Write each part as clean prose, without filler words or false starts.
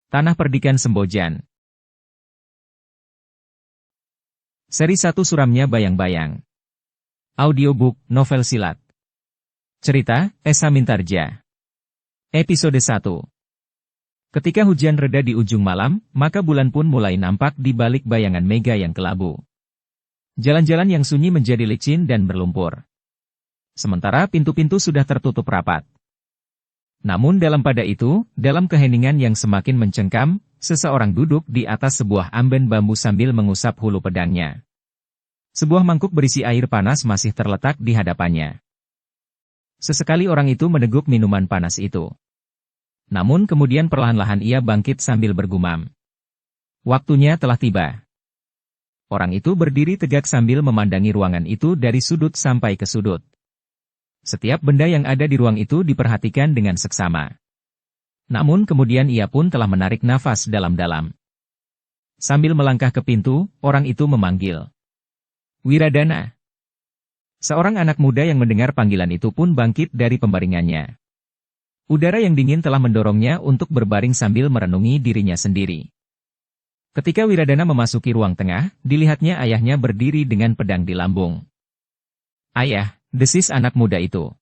Tanah Perdikan Sembojan. Seri 1 suramnya Bayang-Bayang. Audiobook, novel silat. Cerita, Esa Mintarja. Episode 1. Ketika hujan reda di ujung malam, maka bulan pun mulai nampak di balik bayangan mega yang kelabu. Jalan-jalan yang sunyi menjadi licin dan berlumpur. Sementara pintu-pintu sudah tertutup rapat. Namun dalam pada itu, dalam keheningan yang semakin mencengkam, seseorang duduk di atas sebuah amben bambu sambil mengusap hulu pedangnya. Sebuah mangkuk berisi air panas masih terletak di hadapannya. Sesekali orang itu meneguk minuman panas itu. Namun kemudian perlahan-lahan ia bangkit sambil bergumam. Waktunya telah tiba. Orang itu berdiri tegak sambil memandangi ruangan itu dari sudut sampai ke sudut. Setiap benda yang ada di ruang itu diperhatikan dengan seksama. Namun kemudian ia pun telah menarik nafas dalam-dalam. Sambil melangkah ke pintu, orang itu memanggil. Wiradana. Seorang anak muda yang mendengar panggilan itu pun bangkit dari pembaringannya. Udara yang dingin telah mendorongnya untuk berbaring sambil merenungi dirinya sendiri. Ketika Wiradana memasuki ruang tengah, dilihatnya ayahnya berdiri dengan pedang di lambung. Ayah, desis anak muda itu.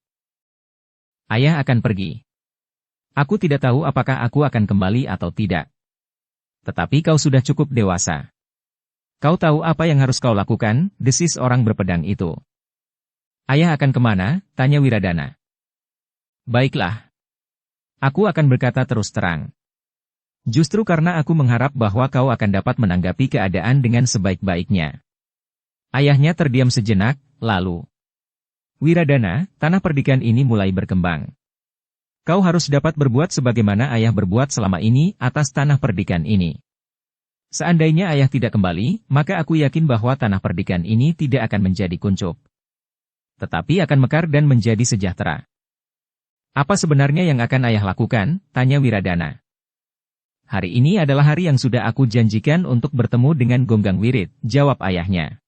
Ayah akan pergi. Aku tidak tahu apakah aku akan kembali atau tidak. Tetapi kau sudah cukup dewasa. Kau tahu apa yang harus kau lakukan, desis orang berpedang itu. Ayah akan kemana? Tanya Wiradana. Baiklah. Aku akan berkata terus terang. Justru karena aku mengharap bahwa kau akan dapat menanggapi keadaan dengan sebaik-baiknya. Ayahnya terdiam sejenak, lalu. Wiradana, tanah perdikan ini mulai berkembang. Kau harus dapat berbuat sebagaimana ayah berbuat selama ini atas tanah perdikan ini. Seandainya ayah tidak kembali, maka aku yakin bahwa tanah perdikan ini tidak akan menjadi kuncup. Tetapi akan mekar dan menjadi sejahtera. Apa sebenarnya yang akan ayah lakukan? Tanya Wiradana. Hari ini adalah hari yang sudah aku janjikan untuk bertemu dengan Gonggang Wirit, jawab ayahnya.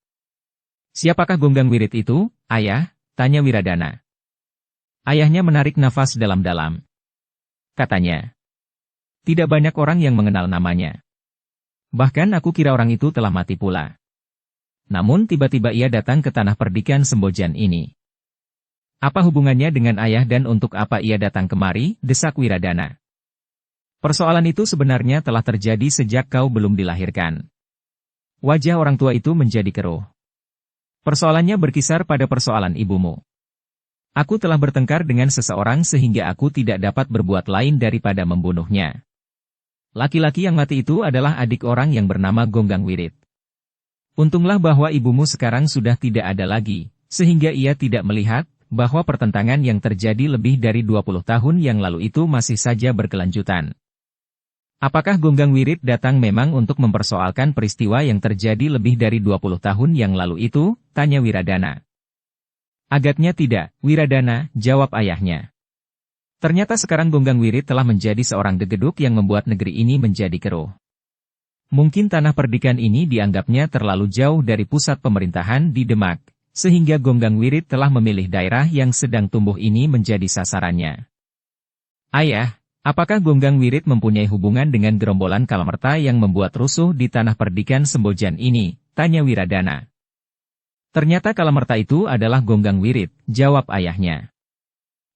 Siapakah Gonggang Wirit itu, ayah? Tanya Wiradana. Ayahnya menarik nafas dalam-dalam. Katanya. Tidak banyak orang yang mengenal namanya. Bahkan aku kira orang itu telah mati pula. Namun tiba-tiba ia datang ke tanah perdikan Sembojan ini. Apa hubungannya dengan ayah dan untuk apa ia datang kemari, desak Wiradana. Persoalan itu sebenarnya telah terjadi sejak kau belum dilahirkan. Wajah orang tua itu menjadi keruh. Persoalannya berkisar pada persoalan ibumu. Aku telah bertengkar dengan seseorang sehingga aku tidak dapat berbuat lain daripada membunuhnya. Laki-laki yang mati itu adalah adik orang yang bernama Gonggang Wirit. Untunglah bahwa ibumu sekarang sudah tidak ada lagi, sehingga ia tidak melihat bahwa pertentangan yang terjadi lebih dari 20 tahun yang lalu itu masih saja berkelanjutan. Apakah Gonggang Wirit datang memang untuk mempersoalkan peristiwa yang terjadi lebih dari 20 tahun yang lalu itu? Tanya Wiradana. Agaknya tidak, Wiradana, jawab ayahnya. Ternyata sekarang Gonggang Wirit telah menjadi seorang degeduk yang membuat negeri ini menjadi keruh. Mungkin tanah perdikan ini dianggapnya terlalu jauh dari pusat pemerintahan di Demak, sehingga Gonggang Wirit telah memilih daerah yang sedang tumbuh ini menjadi sasarannya. Ayah, apakah Gonggang Wirit mempunyai hubungan dengan gerombolan Kalamerta yang membuat rusuh di tanah perdikan Sembojan ini? Tanya Wiradana. Ternyata Kalamerta itu adalah Gonggang Wirit, jawab ayahnya.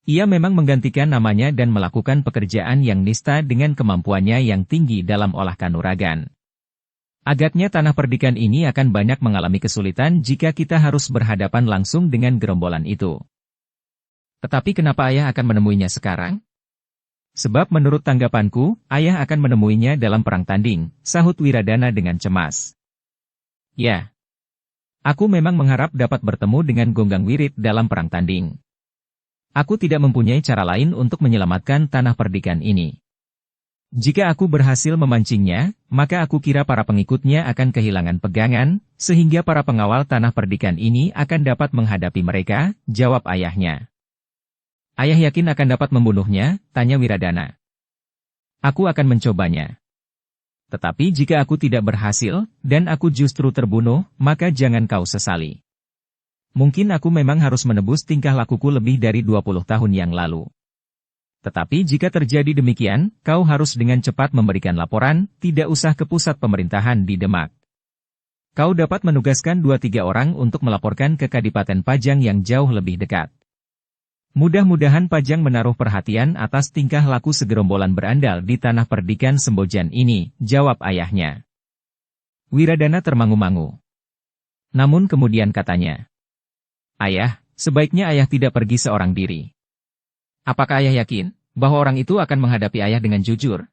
Ia memang menggantikan namanya dan melakukan pekerjaan yang nista dengan kemampuannya yang tinggi dalam olah kanuragan. Agaknya tanah perdikan ini akan banyak mengalami kesulitan jika kita harus berhadapan langsung dengan gerombolan itu. Tetapi kenapa ayah akan menemuinya sekarang? Sebab menurut tanggapanku, ayah akan menemuinya dalam perang tanding, sahut Wiradana dengan cemas. Ya. Aku memang mengharap dapat bertemu dengan Gonggang Wirit dalam perang tanding. Aku tidak mempunyai cara lain untuk menyelamatkan tanah perdikan ini. Jika aku berhasil memancingnya, maka aku kira para pengikutnya akan kehilangan pegangan, sehingga para pengawal tanah perdikan ini akan dapat menghadapi mereka, jawab ayahnya. Ayah yakin akan dapat membunuhnya? Tanya Wiradana. Aku akan mencobanya. Tetapi jika aku tidak berhasil, dan aku justru terbunuh, maka jangan kau sesali. Mungkin aku memang harus menebus tingkah lakuku lebih dari 20 tahun yang lalu. Tetapi jika terjadi demikian, kau harus dengan cepat memberikan laporan, tidak usah ke pusat pemerintahan di Demak. Kau dapat menugaskan 2-3 orang untuk melaporkan ke Kadipaten Pajang yang jauh lebih dekat. Mudah-mudahan Pajang menaruh perhatian atas tingkah laku segerombolan berandal di tanah perdikan Sembojan ini, jawab ayahnya. Wiradana termangu-mangu. Namun kemudian katanya, "Ayah, sebaiknya ayah tidak pergi seorang diri. Apakah ayah yakin bahwa orang itu akan menghadapi ayah dengan jujur?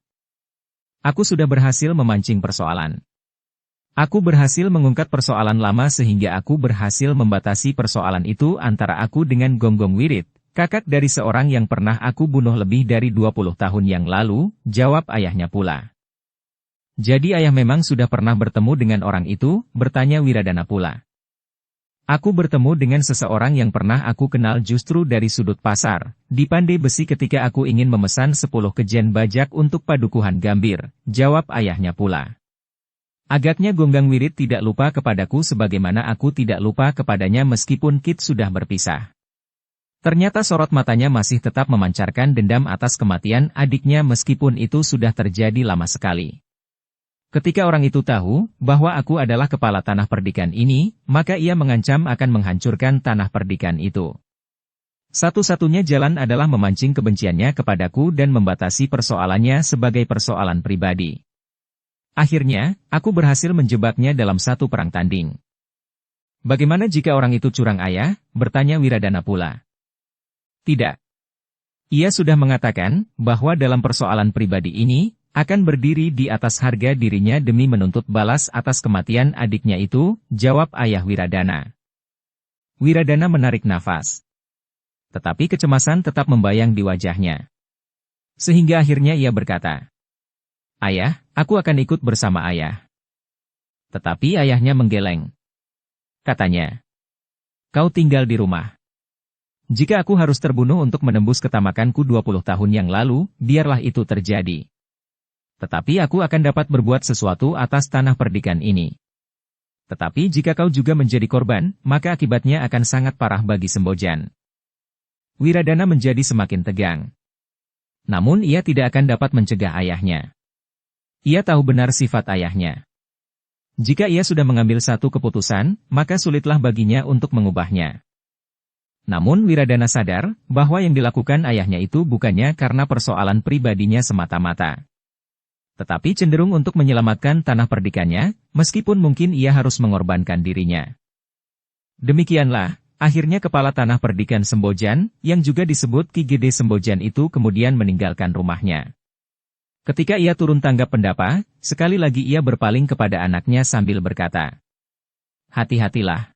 Aku sudah berhasil memancing persoalan. Aku berhasil mengungkap persoalan lama sehingga aku berhasil membatasi persoalan itu antara aku dengan Gonggong Wirit, kakak dari seorang yang pernah aku bunuh lebih dari 20 tahun yang lalu," jawab ayahnya pula. "Jadi ayah memang sudah pernah bertemu dengan orang itu?" bertanya Wiradana pula. "Aku bertemu dengan seseorang yang pernah aku kenal justru dari sudut pasar, di Pandai Besi ketika aku ingin memesan 10 kejen bajak untuk padukuhan Gambir," jawab ayahnya pula. "Agaknya Gonggang Wirit tidak lupa kepadaku sebagaimana aku tidak lupa kepadanya meskipun kita sudah berpisah." Ternyata sorot matanya masih tetap memancarkan dendam atas kematian adiknya meskipun itu sudah terjadi lama sekali. Ketika orang itu tahu bahwa aku adalah kepala tanah perdikan ini, maka ia mengancam akan menghancurkan tanah perdikan itu. Satu-satunya jalan adalah memancing kebenciannya kepadaku dan membatasi persoalannya sebagai persoalan pribadi. Akhirnya, aku berhasil menjebaknya dalam satu perang tanding. "Bagaimana jika orang itu curang ayah?" bertanya Wiradana pula. "Tidak. Ia sudah mengatakan bahwa dalam persoalan pribadi ini, akan berdiri di atas harga dirinya demi menuntut balas atas kematian adiknya itu," jawab ayah Wiradana. Wiradana menarik nafas. Tetapi kecemasan tetap membayang di wajahnya. Sehingga akhirnya ia berkata, "Ayah, aku akan ikut bersama ayah." Tetapi ayahnya menggeleng. Katanya, "Kau tinggal di rumah. Jika aku harus terbunuh untuk menembus ketamakanku 20 tahun yang lalu, biarlah itu terjadi. Tetapi aku akan dapat berbuat sesuatu atas tanah perdikan ini. Tetapi jika kau juga menjadi korban, maka akibatnya akan sangat parah bagi Sembojan." Wiradana menjadi semakin tegang. Namun ia tidak akan dapat mencegah ayahnya. Ia tahu benar sifat ayahnya. Jika ia sudah mengambil satu keputusan, maka sulitlah baginya untuk mengubahnya. Namun Wiradana sadar bahwa yang dilakukan ayahnya itu bukannya karena persoalan pribadinya semata-mata, tetapi cenderung untuk menyelamatkan tanah perdikannya, meskipun mungkin ia harus mengorbankan dirinya. Demikianlah, akhirnya kepala tanah perdikan Sembojan, yang juga disebut Ki Gede Sembojan itu kemudian meninggalkan rumahnya. Ketika ia turun tangga pendapa, sekali lagi ia berpaling kepada anaknya sambil berkata, "Hati-hatilah.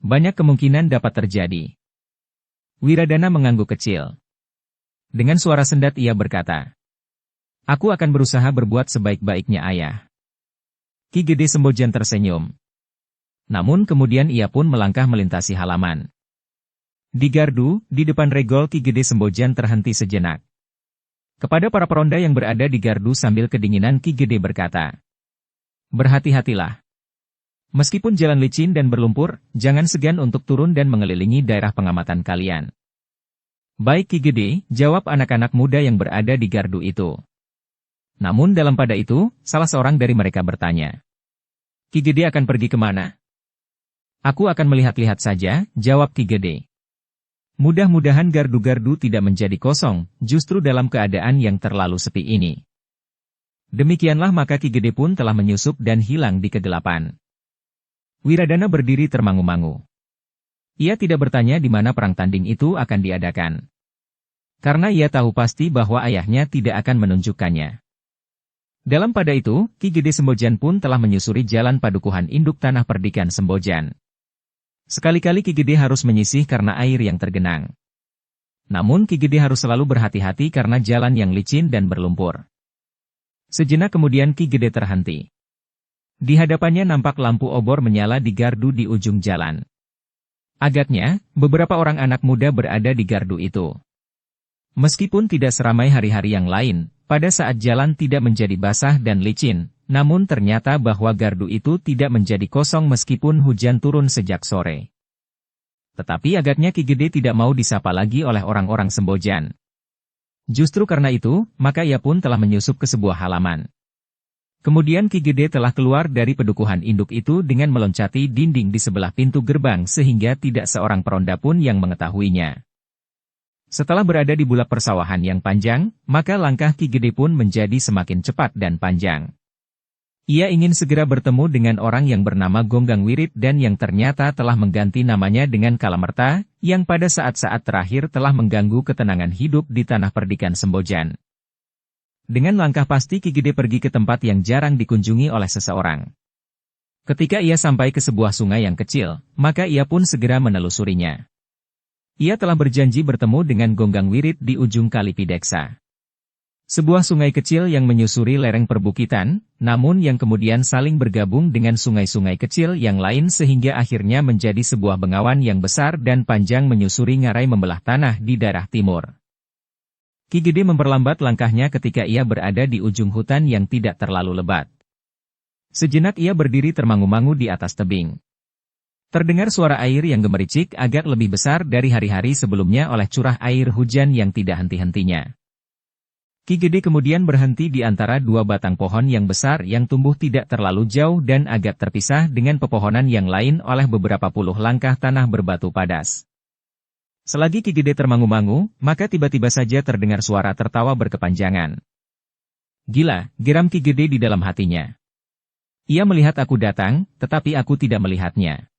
Banyak kemungkinan dapat terjadi." Wiradana mengangguk kecil. Dengan suara sendat ia berkata, "Aku akan berusaha berbuat sebaik-baiknya ayah." Ki Gede Sembojan tersenyum. Namun kemudian ia pun melangkah melintasi halaman. Di gardu, di depan regol Ki Gede Sembojan terhenti sejenak. Kepada para peronda yang berada di gardu sambil kedinginan Ki Gede berkata, "Berhati-hatilah. Meskipun jalan licin dan berlumpur, jangan segan untuk turun dan mengelilingi daerah pengamatan kalian." "Baik Ki Gede," jawab anak-anak muda yang berada di gardu itu. Namun dalam pada itu, salah seorang dari mereka bertanya, "Ki Gede akan pergi kemana?" "Aku akan melihat-lihat saja," jawab Ki Gede. Mudah-mudahan gardu-gardu tidak menjadi kosong, justru dalam keadaan yang terlalu sepi ini. Demikianlah maka Ki Gede pun telah menyusup dan hilang di kegelapan. Wiradana berdiri termangu-mangu. Ia tidak bertanya di mana perang tanding itu akan diadakan. Karena ia tahu pasti bahwa ayahnya tidak akan menunjukkannya. Dalam pada itu, Ki Gede Sembojan pun telah menyusuri jalan padukuhan induk tanah perdikan Sembojan. Sekali-kali Ki Gede harus menyisih karena air yang tergenang. Namun Ki Gede harus selalu berhati-hati karena jalan yang licin dan berlumpur. Sejenak kemudian Ki Gede terhenti. Di hadapannya nampak lampu obor menyala di gardu di ujung jalan. Agaknya, beberapa orang anak muda berada di gardu itu. Meskipun tidak seramai hari-hari yang lain, pada saat jalan tidak menjadi basah dan licin, namun ternyata bahwa gardu itu tidak menjadi kosong meskipun hujan turun sejak sore. Tetapi agaknya Ki Gede tidak mau disapa lagi oleh orang-orang Sembojan. Justru karena itu, maka ia pun telah menyusup ke sebuah halaman. Kemudian Ki Gede telah keluar dari pedukuhan induk itu dengan meloncati dinding di sebelah pintu gerbang sehingga tidak seorang peronda pun yang mengetahuinya. Setelah berada di bulak persawahan yang panjang, maka langkah Ki Gede pun menjadi semakin cepat dan panjang. Ia ingin segera bertemu dengan orang yang bernama Gonggang Wirit dan yang ternyata telah mengganti namanya dengan Kalamerta, yang pada saat-saat terakhir telah mengganggu ketenangan hidup di tanah perdikan Sembojan. Dengan langkah pasti Ki Gede pergi ke tempat yang jarang dikunjungi oleh seseorang. Ketika ia sampai ke sebuah sungai yang kecil, maka ia pun segera menelusurinya. Ia telah berjanji bertemu dengan Gonggang Wirit di ujung Kali Pideksa. Sebuah sungai kecil yang menyusuri lereng perbukitan, namun yang kemudian saling bergabung dengan sungai-sungai kecil yang lain sehingga akhirnya menjadi sebuah bengawan yang besar dan panjang menyusuri ngarai membelah tanah di daerah timur. Ki Gede memperlambat langkahnya ketika ia berada di ujung hutan yang tidak terlalu lebat. Sejenak ia berdiri termangu-mangu di atas tebing. Terdengar suara air yang gemericik agak lebih besar dari hari-hari sebelumnya oleh curah air hujan yang tidak henti-hentinya. Ki Gede kemudian berhenti di antara dua batang pohon yang besar yang tumbuh tidak terlalu jauh dan agak terpisah dengan pepohonan yang lain oleh beberapa puluh langkah tanah berbatu padas. Selagi Ki Gede termangu-mangu, maka tiba-tiba saja terdengar suara tertawa berkepanjangan. Gila, geram Ki Gede di dalam hatinya. Ia melihat aku datang, tetapi aku tidak melihatnya.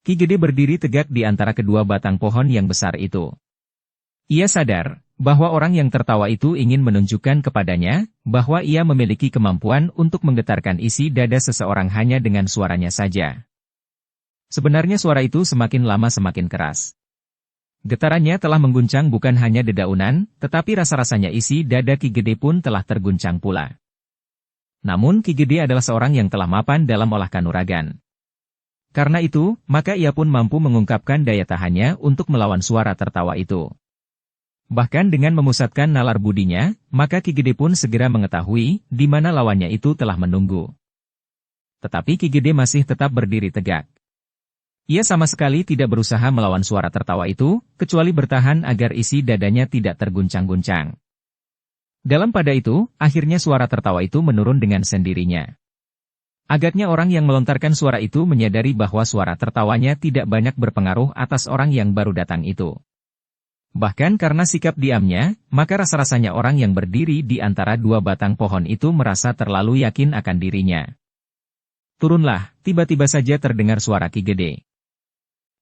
Ki Gede berdiri tegak di antara kedua batang pohon yang besar itu. Ia sadar bahwa orang yang tertawa itu ingin menunjukkan kepadanya bahwa ia memiliki kemampuan untuk menggetarkan isi dada seseorang hanya dengan suaranya saja. Sebenarnya suara itu semakin lama semakin keras. Getarannya telah mengguncang bukan hanya dedaunan, tetapi rasa-rasanya isi dada Ki Gede pun telah terguncang pula. Namun Ki Gede adalah seorang yang telah mapan dalam olah kanuragan. Karena itu, maka ia pun mampu mengungkapkan daya tahannya untuk melawan suara tertawa itu. Bahkan dengan memusatkan nalar budinya, maka Ki Gede pun segera mengetahui di mana lawannya itu telah menunggu. Tetapi Ki Gede masih tetap berdiri tegak. Ia sama sekali tidak berusaha melawan suara tertawa itu, kecuali bertahan agar isi dadanya tidak terguncang-guncang. Dalam pada itu, akhirnya suara tertawa itu menurun dengan sendirinya. Agaknya orang yang melontarkan suara itu menyadari bahwa suara tertawanya tidak banyak berpengaruh atas orang yang baru datang itu. Bahkan karena sikap diamnya, maka rasa-rasanya orang yang berdiri di antara dua batang pohon itu merasa terlalu yakin akan dirinya. Turunlah, tiba-tiba saja terdengar suara Ki Gede.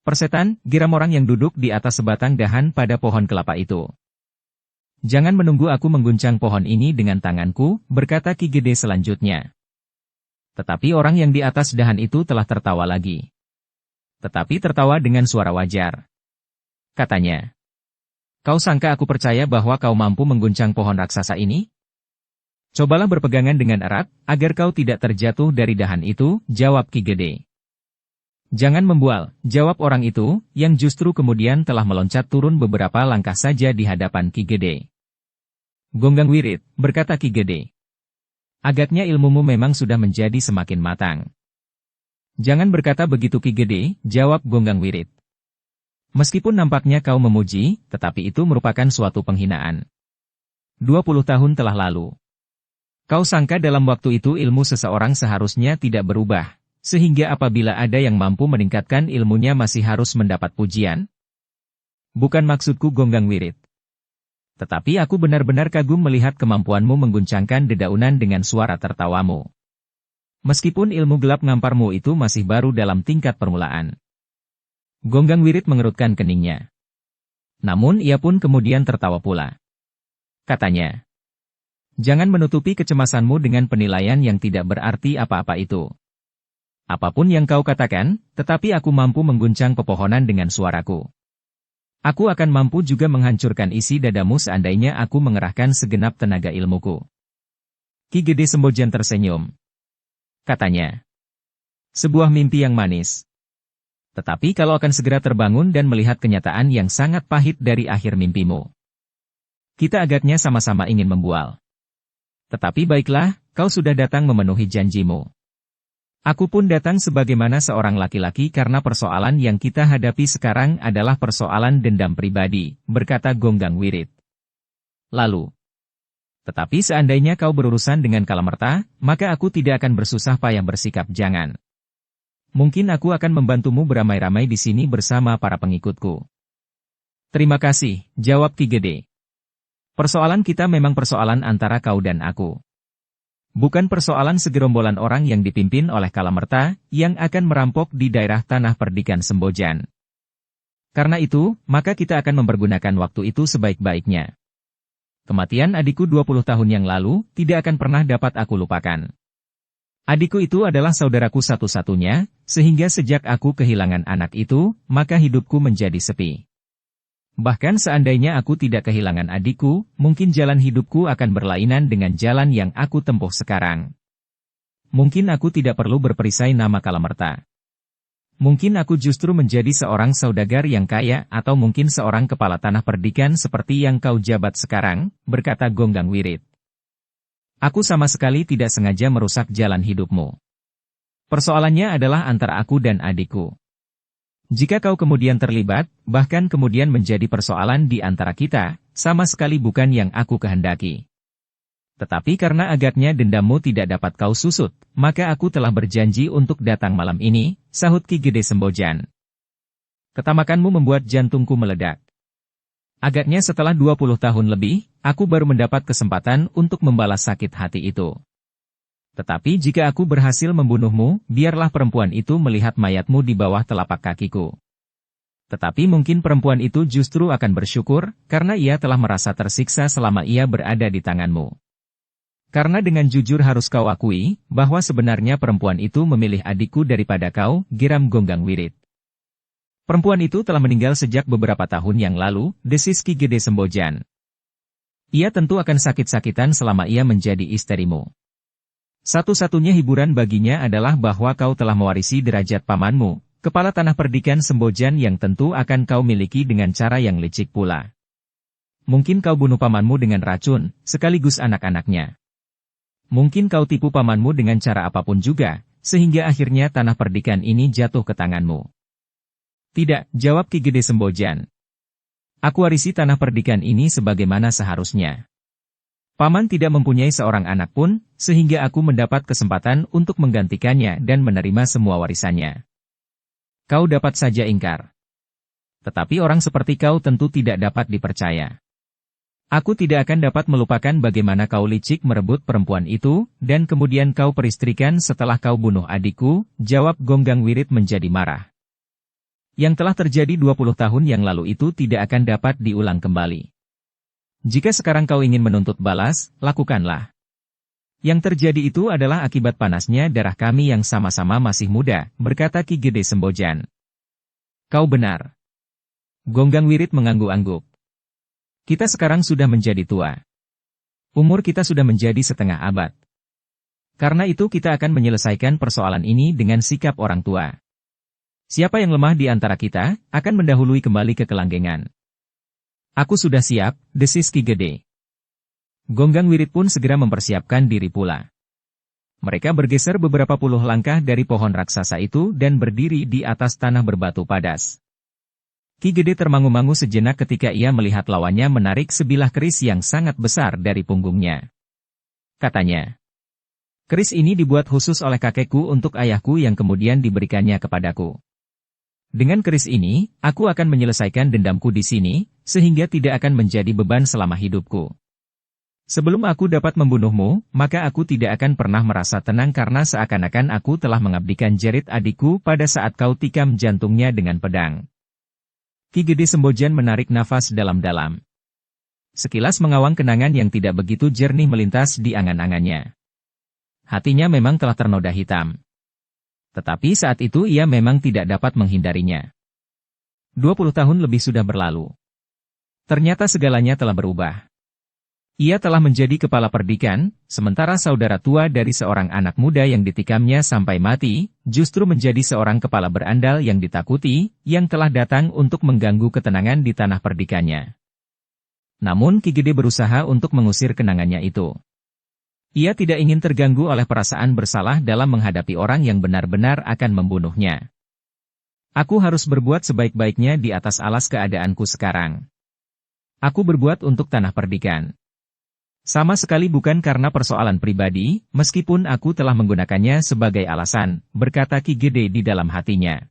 Persetan, geram orang yang duduk di atas sebatang dahan pada pohon kelapa itu. Jangan menunggu aku mengguncang pohon ini dengan tanganku, berkata Ki Gede selanjutnya. Tetapi orang yang di atas dahan itu telah tertawa lagi. Tetapi tertawa dengan suara wajar. Katanya. Kau sangka aku percaya bahwa kau mampu mengguncang pohon raksasa ini? Cobalah berpegangan dengan erat, agar kau tidak terjatuh dari dahan itu, jawab Ki Gede. Jangan membual, jawab orang itu, yang justru kemudian telah meloncat turun beberapa langkah saja di hadapan Ki Gede. Gonggang Wirit, berkata Ki Gede. Agaknya ilmumu memang sudah menjadi semakin matang. Jangan berkata begitu Ki Gede, jawab Gonggang Wirit. Meskipun nampaknya kau memuji, tetapi itu merupakan suatu penghinaan. 20 tahun telah lalu. Kau sangka dalam waktu itu ilmu seseorang seharusnya tidak berubah, sehingga apabila ada yang mampu meningkatkan ilmunya masih harus mendapat pujian? Bukan maksudku Gonggang Wirit. Tetapi aku benar-benar kagum melihat kemampuanmu mengguncangkan dedaunan dengan suara tertawamu. Meskipun ilmu gelap ngamparmu itu masih baru dalam tingkat permulaan. Gonggang Wirit mengerutkan keningnya. Namun ia pun kemudian tertawa pula. Katanya, jangan menutupi kecemasanmu dengan penilaian yang tidak berarti apa-apa itu. Apapun yang kau katakan, tetapi aku mampu mengguncang pepohonan dengan suaraku. Aku akan mampu juga menghancurkan isi dadamu seandainya aku mengerahkan segenap tenaga ilmuku. Ki Gede Sembojan tersenyum. Katanya, sebuah mimpi yang manis. Tetapi kalau akan segera terbangun dan melihat kenyataan yang sangat pahit dari akhir mimpimu. Kita agaknya sama-sama ingin membual. Tetapi baiklah, kau sudah datang memenuhi janjimu. Aku pun datang sebagaimana seorang laki-laki karena persoalan yang kita hadapi sekarang adalah persoalan dendam pribadi, berkata Gonggang Wirit. lalu. Tetapi seandainya kau berurusan dengan Kalamerta, maka aku tidak akan bersusah payah bersikap jangan. Mungkin aku akan membantumu beramai-ramai di sini bersama para pengikutku. Terima kasih, jawab Ki Gede. Persoalan kita memang persoalan antara kau dan aku. Bukan persoalan segerombolan orang yang dipimpin oleh Kalamerta, yang akan merampok di daerah Tanah Perdikan Sembojan. Karena itu, maka kita akan mempergunakan waktu itu sebaik-baiknya. Kematian adikku 20 tahun yang lalu, tidak akan pernah dapat aku lupakan. Adikku itu adalah saudaraku satu-satunya, sehingga sejak aku kehilangan anak itu, maka hidupku menjadi sepi. Bahkan seandainya aku tidak kehilangan adikku, mungkin jalan hidupku akan berlainan dengan jalan yang aku tempuh sekarang. Mungkin aku tidak perlu berperisai nama Kalamerta. Mungkin aku justru menjadi seorang saudagar yang kaya atau mungkin seorang kepala tanah perdikan seperti yang kau jabat sekarang, berkata Gonggang Wirit. Aku sama sekali tidak sengaja merusak jalan hidupmu. Persoalannya adalah antara aku dan adikku. Jika kau kemudian terlibat, bahkan kemudian menjadi persoalan di antara kita, sama sekali bukan yang aku kehendaki. Tetapi karena agaknya dendammu tidak dapat kau susut, maka aku telah berjanji untuk datang malam ini, sahut Ki Gede Sembojan. Ketamakanmu membuat jantungku meledak. Agaknya setelah 20 tahun lebih, aku baru mendapat kesempatan untuk membalas sakit hati itu. Tetapi jika aku berhasil membunuhmu, biarlah perempuan itu melihat mayatmu di bawah telapak kakiku. Tetapi mungkin perempuan itu justru akan bersyukur, karena ia telah merasa tersiksa selama ia berada di tanganmu. Karena dengan jujur harus kau akui, bahwa sebenarnya perempuan itu memilih adikku daripada kau, geram Gonggang Wirit. Perempuan itu telah meninggal sejak beberapa tahun yang lalu, desis Ki Gede Sembojan. Ia tentu akan sakit-sakitan selama ia menjadi istrimu. Satu-satunya hiburan baginya adalah bahwa kau telah mewarisi derajat pamanmu, kepala tanah perdikan Sembojan yang tentu akan kau miliki dengan cara yang licik pula. Mungkin kau bunuh pamanmu dengan racun, sekaligus anak-anaknya. Mungkin kau tipu pamanmu dengan cara apapun juga, sehingga akhirnya tanah perdikan ini jatuh ke tanganmu. Tidak, jawab Ki Gede Sembojan. Aku warisi tanah perdikan ini sebagaimana seharusnya. Paman tidak mempunyai seorang anak pun, sehingga aku mendapat kesempatan untuk menggantikannya dan menerima semua warisannya. Kau dapat saja ingkar. Tetapi orang seperti kau tentu tidak dapat dipercaya. Aku tidak akan dapat melupakan bagaimana kau licik merebut perempuan itu, dan kemudian kau peristrikan setelah kau bunuh adikku, jawab Gonggang Wirit menjadi marah. Yang telah terjadi 20 tahun yang lalu itu tidak akan dapat diulang kembali. Jika sekarang kau ingin menuntut balas, lakukanlah. Yang terjadi itu adalah akibat panasnya darah kami yang sama-sama masih muda, berkata Ki Gede Sembojan. Kau benar. Gonggang Wirit mengangguk-angguk. Kita sekarang sudah menjadi tua. Umur kita sudah menjadi setengah abad. Karena itu kita akan menyelesaikan persoalan ini dengan sikap orang tua. Siapa yang lemah di antara kita, akan mendahului kembali ke kelanggengan. Aku sudah siap, desis Ki Gede. Gonggang Wirit pun segera mempersiapkan diri pula. Mereka bergeser beberapa puluh langkah dari pohon raksasa itu dan berdiri di atas tanah berbatu padas. Ki Gede termangu-mangu sejenak ketika ia melihat lawannya menarik sebilah keris yang sangat besar dari punggungnya. Katanya, keris ini dibuat khusus oleh kakekku untuk ayahku yang kemudian diberikannya kepadaku. Dengan keris ini, aku akan menyelesaikan dendamku di sini, sehingga tidak akan menjadi beban selama hidupku. Sebelum aku dapat membunuhmu, maka aku tidak akan pernah merasa tenang karena seakan-akan aku telah mengabdikan jerit adikku pada saat kau tikam jantungnya dengan pedang. Ki Gede Sembojan menarik nafas dalam-dalam. Sekilas mengawang kenangan yang tidak begitu jernih melintas di angan-angannya. Hatinya memang telah ternoda hitam. Tetapi saat itu ia memang tidak dapat menghindarinya. 20 tahun lebih sudah berlalu. Ternyata segalanya telah berubah. Ia telah menjadi kepala perdikan, sementara saudara tua dari seorang anak muda yang ditikamnya sampai mati, justru menjadi seorang kepala berandal yang ditakuti, yang telah datang untuk mengganggu ketenangan di tanah perdikannya. Namun Ki Gede berusaha untuk mengusir kenangannya itu. Ia tidak ingin terganggu oleh perasaan bersalah dalam menghadapi orang yang benar-benar akan membunuhnya. Aku harus berbuat sebaik-baiknya di atas alas keadaanku sekarang. Aku berbuat untuk tanah perdikan. Sama sekali bukan karena persoalan pribadi, meskipun aku telah menggunakannya sebagai alasan, berkata Ki Gede di dalam hatinya.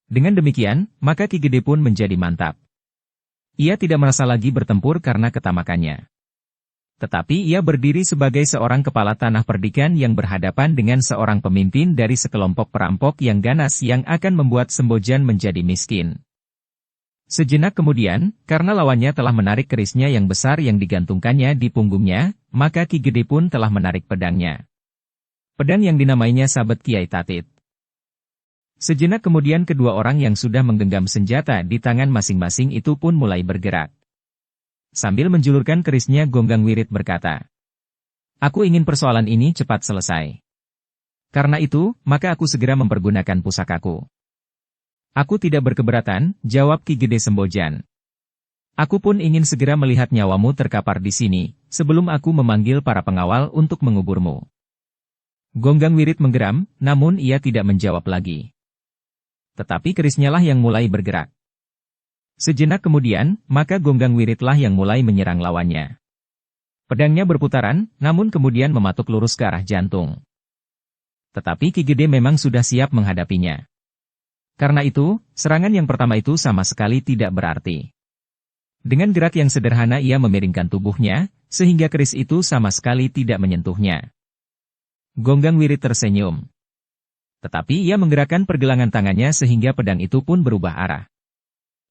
Dengan demikian, maka Ki Gede pun menjadi mantap. Ia tidak merasa lagi bertempur karena ketamakannya. Tetapi ia berdiri sebagai seorang kepala tanah perdikan yang berhadapan dengan seorang pemimpin dari sekelompok perampok yang ganas yang akan membuat Sembojan menjadi miskin. Sejenak kemudian, karena lawannya telah menarik kerisnya yang besar yang digantungkannya di punggungnya, maka Ki Gede pun telah menarik pedangnya. Pedang yang dinamainya Sabet Kiai Tatit. Sejenak kemudian kedua orang yang sudah menggenggam senjata di tangan masing-masing itu pun mulai bergerak. Sambil menjulurkan kerisnya Gonggang Wirit berkata, "Aku ingin persoalan ini cepat selesai. Karena itu, maka aku segera mempergunakan pusakaku." "Aku tidak berkeberatan," jawab Ki Gede Sembojan. "Aku pun ingin segera melihat nyawamu terkapar di sini, sebelum aku memanggil para pengawal untuk menguburmu." Gonggang Wirit menggeram, namun ia tidak menjawab lagi. Tetapi kerisnya lah yang mulai bergerak. Sejenak kemudian, maka Gonggang Wiritlah yang mulai menyerang lawannya. Pedangnya berputaran, namun kemudian mematuk lurus ke arah jantung. Tetapi Ki Gede memang sudah siap menghadapinya. Karena itu, serangan yang pertama itu sama sekali tidak berarti. Dengan gerak yang sederhana ia memiringkan tubuhnya, sehingga keris itu sama sekali tidak menyentuhnya. Gonggang Wirit tersenyum. Tetapi ia menggerakkan pergelangan tangannya sehingga pedang itu pun berubah arah.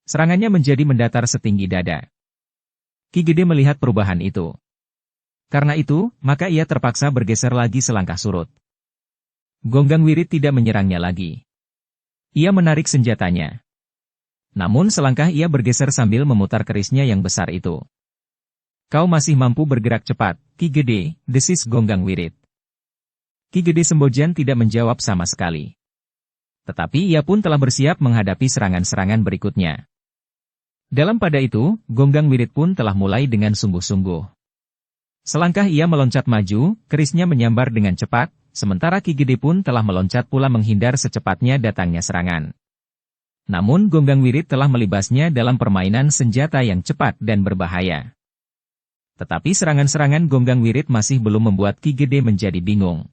Serangannya menjadi mendatar setinggi dada. Ki Gede melihat perubahan itu. Karena itu, maka ia terpaksa bergeser lagi selangkah surut. Gonggang Wirit tidak menyerangnya lagi. Ia menarik senjatanya. Namun selangkah ia bergeser sambil memutar kerisnya yang besar itu. "Kau masih mampu bergerak cepat, Ki Gede," desis Gonggang Wirit. Ki Gede Sembojan tidak menjawab sama sekali. Tetapi ia pun telah bersiap menghadapi serangan-serangan berikutnya. Dalam pada itu, Gonggang Wirit pun telah mulai dengan sungguh-sungguh. Selangkah ia meloncat maju, kerisnya menyambar dengan cepat, sementara Ki Gede pun telah meloncat pula menghindar secepatnya datangnya serangan. Namun Gonggang Wirit telah melibasnya dalam permainan senjata yang cepat dan berbahaya. Tetapi serangan-serangan Gonggang Wirit masih belum membuat Ki Gede menjadi bingung.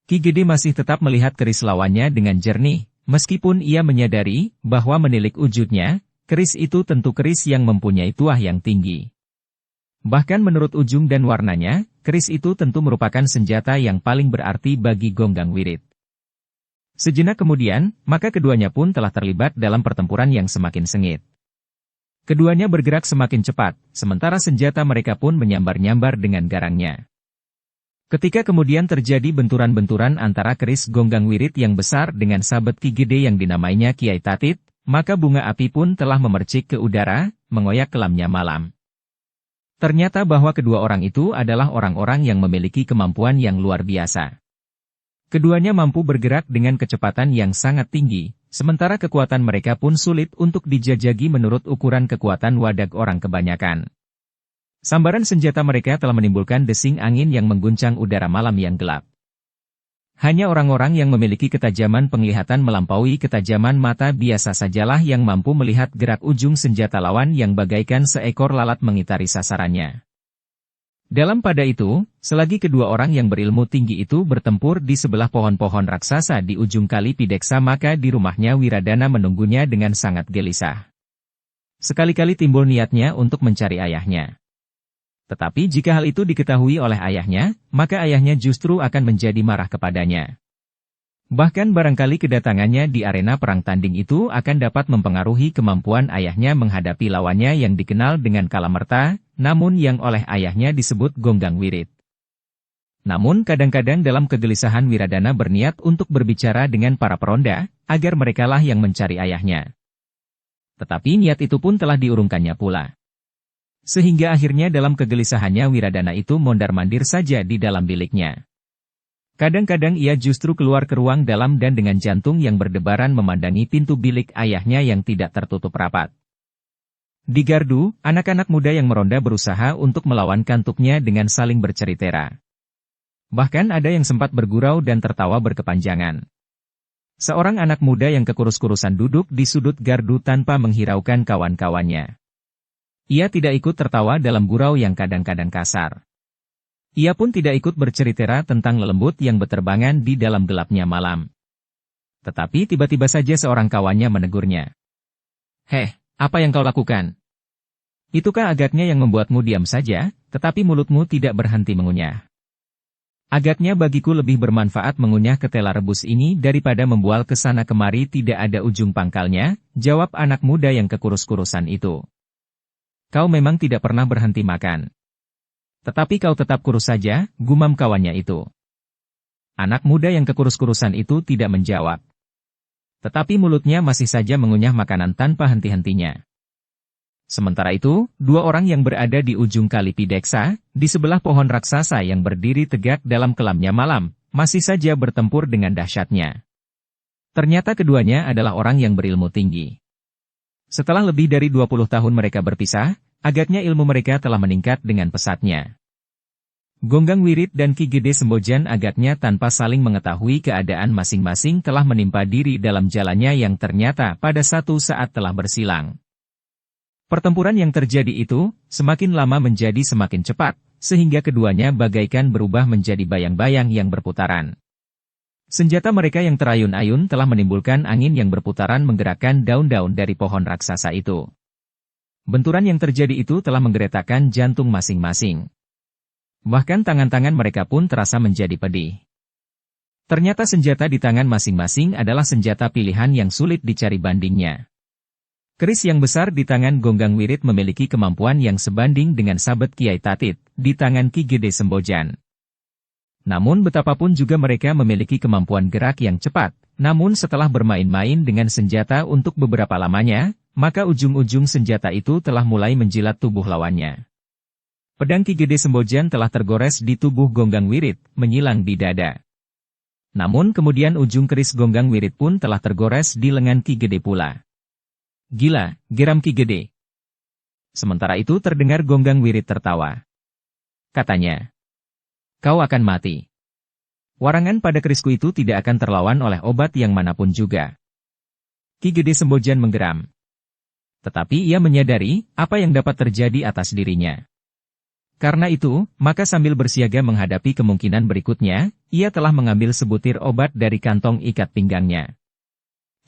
Ki Gede masih tetap melihat keris lawannya dengan jernih, meskipun ia menyadari bahwa menilik wujudnya, keris itu tentu keris yang mempunyai tuah yang tinggi. Bahkan menurut ujung dan warnanya, keris itu tentu merupakan senjata yang paling berarti bagi Gonggang Wirit. Sejenak kemudian, maka keduanya pun telah terlibat dalam pertempuran yang semakin sengit. Keduanya bergerak semakin cepat, sementara senjata mereka pun menyambar-nyambar dengan garangnya. Ketika kemudian terjadi benturan-benturan antara keris Gonggang Wirit yang besar dengan sabet Ki Gede yang dinamainya Kiai Tatit, maka bunga api pun telah memercik ke udara, mengoyak kelamnya malam. Ternyata bahwa kedua orang itu adalah orang-orang yang memiliki kemampuan yang luar biasa. Keduanya mampu bergerak dengan kecepatan yang sangat tinggi, sementara kekuatan mereka pun sulit untuk dijajagi menurut ukuran kekuatan wadag orang kebanyakan. Sambaran senjata mereka telah menimbulkan desing angin yang mengguncang udara malam yang gelap. Hanya orang-orang yang memiliki ketajaman penglihatan melampaui ketajaman mata biasa sajalah yang mampu melihat gerak ujung senjata lawan yang bagaikan seekor lalat mengitari sasarannya. Dalam pada itu, selagi kedua orang yang berilmu tinggi itu bertempur di sebelah pohon-pohon raksasa di ujung kali Pideksa, maka di rumahnya Wiradana menunggunya dengan sangat gelisah. Sekali-kali timbul niatnya untuk mencari ayahnya. Tetapi jika hal itu diketahui oleh ayahnya, maka ayahnya justru akan menjadi marah kepadanya. Bahkan barangkali kedatangannya di arena perang tanding itu akan dapat mempengaruhi kemampuan ayahnya menghadapi lawannya yang dikenal dengan Kalamerta, namun yang oleh ayahnya disebut Gonggang Wirit. Namun kadang-kadang dalam kegelisahan Wiradana berniat untuk berbicara dengan para peronda, agar merekalah yang mencari ayahnya. Tetapi niat itu pun telah diurungkannya pula. Sehingga akhirnya dalam kegelisahannya Wiradana itu mondar-mandir saja di dalam biliknya. Kadang-kadang ia justru keluar ke ruang dalam dan dengan jantung yang berdebaran memandangi pintu bilik ayahnya yang tidak tertutup rapat. Di gardu, anak-anak muda yang meronda berusaha untuk melawan kantuknya dengan saling berceritera. Bahkan ada yang sempat bergurau dan tertawa berkepanjangan. Seorang anak muda yang kekurus-kurusan duduk di sudut gardu tanpa menghiraukan kawan-kawannya. Ia tidak ikut tertawa dalam gurau yang kadang-kadang kasar. Ia pun tidak ikut bercerita tentang lelembut yang berterbangan di dalam gelapnya malam. Tetapi tiba-tiba saja seorang kawannya menegurnya. "Heh, apa yang kau lakukan? Itukah agaknya yang membuatmu diam saja, tetapi mulutmu tidak berhenti mengunyah? Agaknya bagiku lebih bermanfaat mengunyah ketela rebus ini daripada membual ke sana kemari tidak ada ujung pangkalnya," jawab anak muda yang kekurus-kurusan itu. "Kau memang tidak pernah berhenti makan. Tetapi kau tetap kurus saja," gumam kawannya itu. Anak muda yang kekurus-kurusan itu tidak menjawab. Tetapi mulutnya masih saja mengunyah makanan tanpa henti-hentinya. Sementara itu, dua orang yang berada di ujung kali Pideksa, di sebelah pohon raksasa yang berdiri tegak dalam kelamnya malam, masih saja bertempur dengan dahsyatnya. Ternyata keduanya adalah orang yang berilmu tinggi. Setelah lebih dari 20 tahun mereka berpisah, agaknya ilmu mereka telah meningkat dengan pesatnya. Gonggang Wirit dan Ki Gede Sembojan agaknya tanpa saling mengetahui keadaan masing-masing telah menimpa diri dalam jalannya yang ternyata pada satu saat telah bersilang. Pertempuran yang terjadi itu, semakin lama menjadi semakin cepat, sehingga keduanya bagaikan berubah menjadi bayang-bayang yang berputaran. Senjata mereka yang terayun-ayun telah menimbulkan angin yang berputaran menggerakkan daun-daun dari pohon raksasa itu. Benturan yang terjadi itu telah menggeretakkan jantung masing-masing. Bahkan tangan-tangan mereka pun terasa menjadi pedih. Ternyata senjata di tangan masing-masing adalah senjata pilihan yang sulit dicari bandingnya. Keris yang besar di tangan Gonggang Wirit memiliki kemampuan yang sebanding dengan sabet Kiai Tatit di tangan Ki Gede Sembojan. Namun betapapun juga mereka memiliki kemampuan gerak yang cepat, namun setelah bermain-main dengan senjata untuk beberapa lamanya, maka ujung-ujung senjata itu telah mulai menjilat tubuh lawannya. Pedang Ki Gede Sembojan telah tergores di tubuh Gonggang Wirit, menyilang di dada. Namun kemudian ujung keris Gonggang Wirit pun telah tergores di lengan Ki Gede pula. "Gila," geram Ki Gede. Sementara itu terdengar Gonggang Wirit tertawa. Katanya, "Kau akan mati. Warangan pada kerisku itu tidak akan terlawan oleh obat yang manapun juga." Ki Gede Sembojan menggeram. Tetapi ia menyadari apa yang dapat terjadi atas dirinya. Karena itu, maka sambil bersiaga menghadapi kemungkinan berikutnya, ia telah mengambil sebutir obat dari kantong ikat pinggangnya.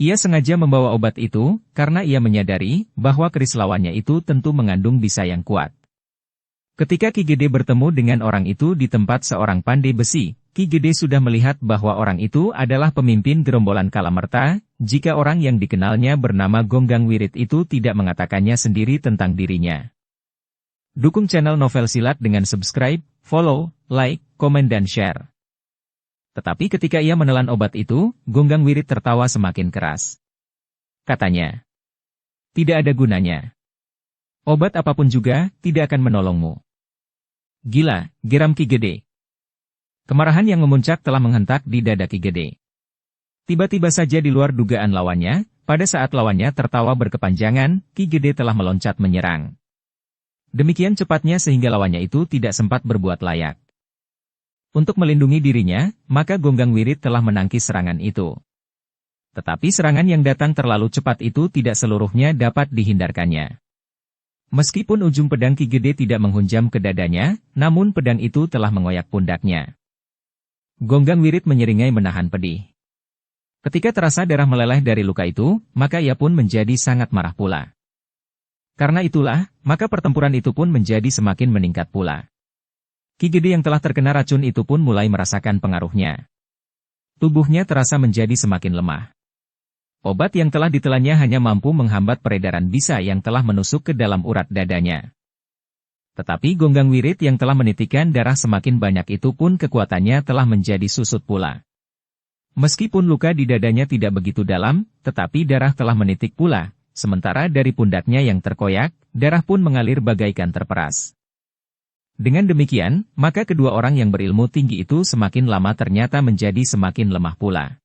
Ia sengaja membawa obat itu, karena ia menyadari bahwa keris lawannya itu tentu mengandung bisa yang kuat. Ketika Ki Gede bertemu dengan orang itu di tempat seorang pandai besi, Ki Gede sudah melihat bahwa orang itu adalah pemimpin gerombolan Kalamerta, jika orang yang dikenalnya bernama Gonggang Wirit itu tidak mengatakannya sendiri tentang dirinya. Dukung channel Novel Silat dengan subscribe, follow, like, komen dan share. Tetapi ketika ia menelan obat itu, Gonggang Wirit tertawa semakin keras. Katanya, "Tidak ada gunanya. Obat apapun juga, tidak akan menolongmu." "Gila," geram Ki Gede. Kemarahan yang memuncak telah menghentak di dada Ki Gede. Tiba-tiba saja di luar dugaan lawannya, pada saat lawannya tertawa berkepanjangan, Ki Gede telah meloncat menyerang. Demikian cepatnya sehingga lawannya itu tidak sempat berbuat layak. Untuk melindungi dirinya, maka Gonggang Wirit telah menangkis serangan itu. Tetapi serangan yang datang terlalu cepat itu tidak seluruhnya dapat dihindarkannya. Meskipun ujung pedang Ki Gede tidak menghunjam ke dadanya, namun pedang itu telah mengoyak pundaknya. Gonggang Wirit menyeringai menahan pedih. Ketika terasa darah meleleh dari luka itu, maka ia pun menjadi sangat marah pula. Karena itulah, maka pertempuran itu pun menjadi semakin meningkat pula. Ki Gede yang telah terkena racun itu pun mulai merasakan pengaruhnya. Tubuhnya terasa menjadi semakin lemah. Obat yang telah ditelannya hanya mampu menghambat peredaran bisa yang telah menusuk ke dalam urat dadanya. Tetapi Gonggang Wirit yang telah menitikkan darah semakin banyak itu pun kekuatannya telah menjadi susut pula. Meskipun luka di dadanya tidak begitu dalam, tetapi darah telah menitik pula, sementara dari pundaknya yang terkoyak, darah pun mengalir bagaikan terperas. Dengan demikian, maka kedua orang yang berilmu tinggi itu semakin lama ternyata menjadi semakin lemah pula.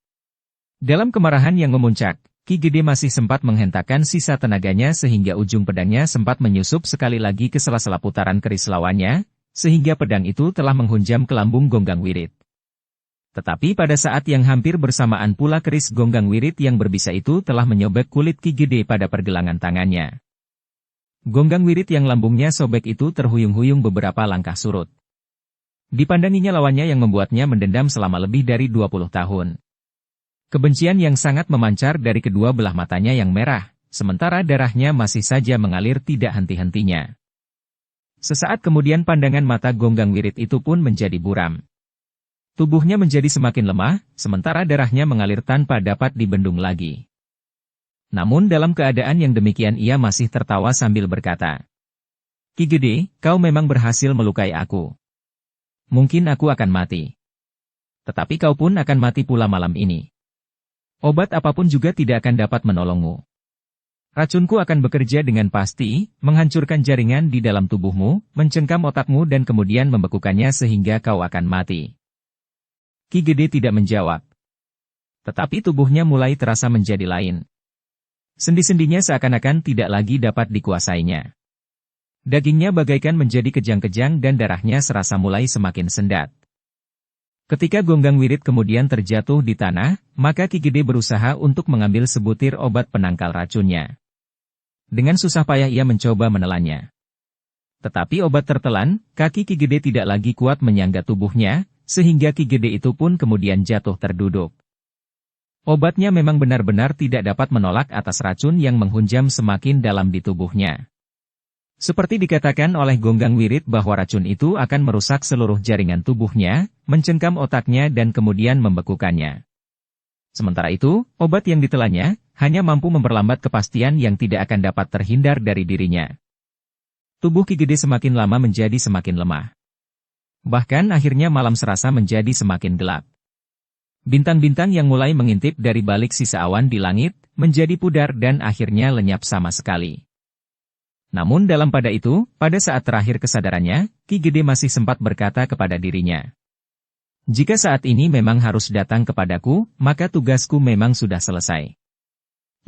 Dalam kemarahan yang memuncak, Ki Gede masih sempat menghentakkan sisa tenaganya sehingga ujung pedangnya sempat menyusup sekali lagi ke sela-sela putaran keris lawannya, sehingga pedang itu telah menghunjam ke lambung Gonggang Wirit. Tetapi pada saat yang hampir bersamaan pula keris Gonggang Wirit yang berbisa itu telah menyobek kulit Ki Gede pada pergelangan tangannya. Gonggang Wirit yang lambungnya sobek itu terhuyung-huyung beberapa langkah surut. Dipandanginya lawannya yang membuatnya mendendam selama lebih dari 20 tahun. Kebencian yang sangat memancar dari kedua belah matanya yang merah, sementara darahnya masih saja mengalir tidak henti-hentinya. Sesaat kemudian pandangan mata Gonggang Wirit itu pun menjadi buram. Tubuhnya menjadi semakin lemah, sementara darahnya mengalir tanpa dapat dibendung lagi. Namun dalam keadaan yang demikian ia masih tertawa sambil berkata, "Ki Gede, kau memang berhasil melukai aku. Mungkin aku akan mati. Tetapi kau pun akan mati pula malam ini. Obat apapun juga tidak akan dapat menolongmu. Racunku akan bekerja dengan pasti, menghancurkan jaringan di dalam tubuhmu, mencengkam otakmu dan kemudian membekukannya sehingga kau akan mati." Ki Gede tidak menjawab. Tetapi tubuhnya mulai terasa menjadi lain. Sendi-sendinya seakan-akan tidak lagi dapat dikuasainya. Dagingnya bagaikan menjadi kejang-kejang dan darahnya serasa mulai semakin sendat. Ketika Gonggang Wirit kemudian terjatuh di tanah, maka Ki Gede berusaha untuk mengambil sebutir obat penangkal racunnya. Dengan susah payah ia mencoba menelannya. Tetapi obat tertelan, kaki Ki Gede tidak lagi kuat menyangga tubuhnya, sehingga Ki Gede itu pun kemudian jatuh terduduk. Obatnya memang benar-benar tidak dapat menolak atas racun yang menghunjam semakin dalam di tubuhnya. Seperti dikatakan oleh Gonggang Wirit bahwa racun itu akan merusak seluruh jaringan tubuhnya, mencengkam otaknya dan kemudian membekukannya. Sementara itu, obat yang ditelannya hanya mampu memperlambat kepastian yang tidak akan dapat terhindar dari dirinya. Tubuh Ki Gede semakin lama menjadi semakin lemah. Bahkan akhirnya malam serasa menjadi semakin gelap. Bintang-bintang yang mulai mengintip dari balik sisa awan di langit, menjadi pudar dan akhirnya lenyap sama sekali. Namun dalam pada itu, pada saat terakhir kesadarannya, Ki Gede masih sempat berkata kepada dirinya, "Jika saat ini memang harus datang kepadaku, maka tugasku memang sudah selesai.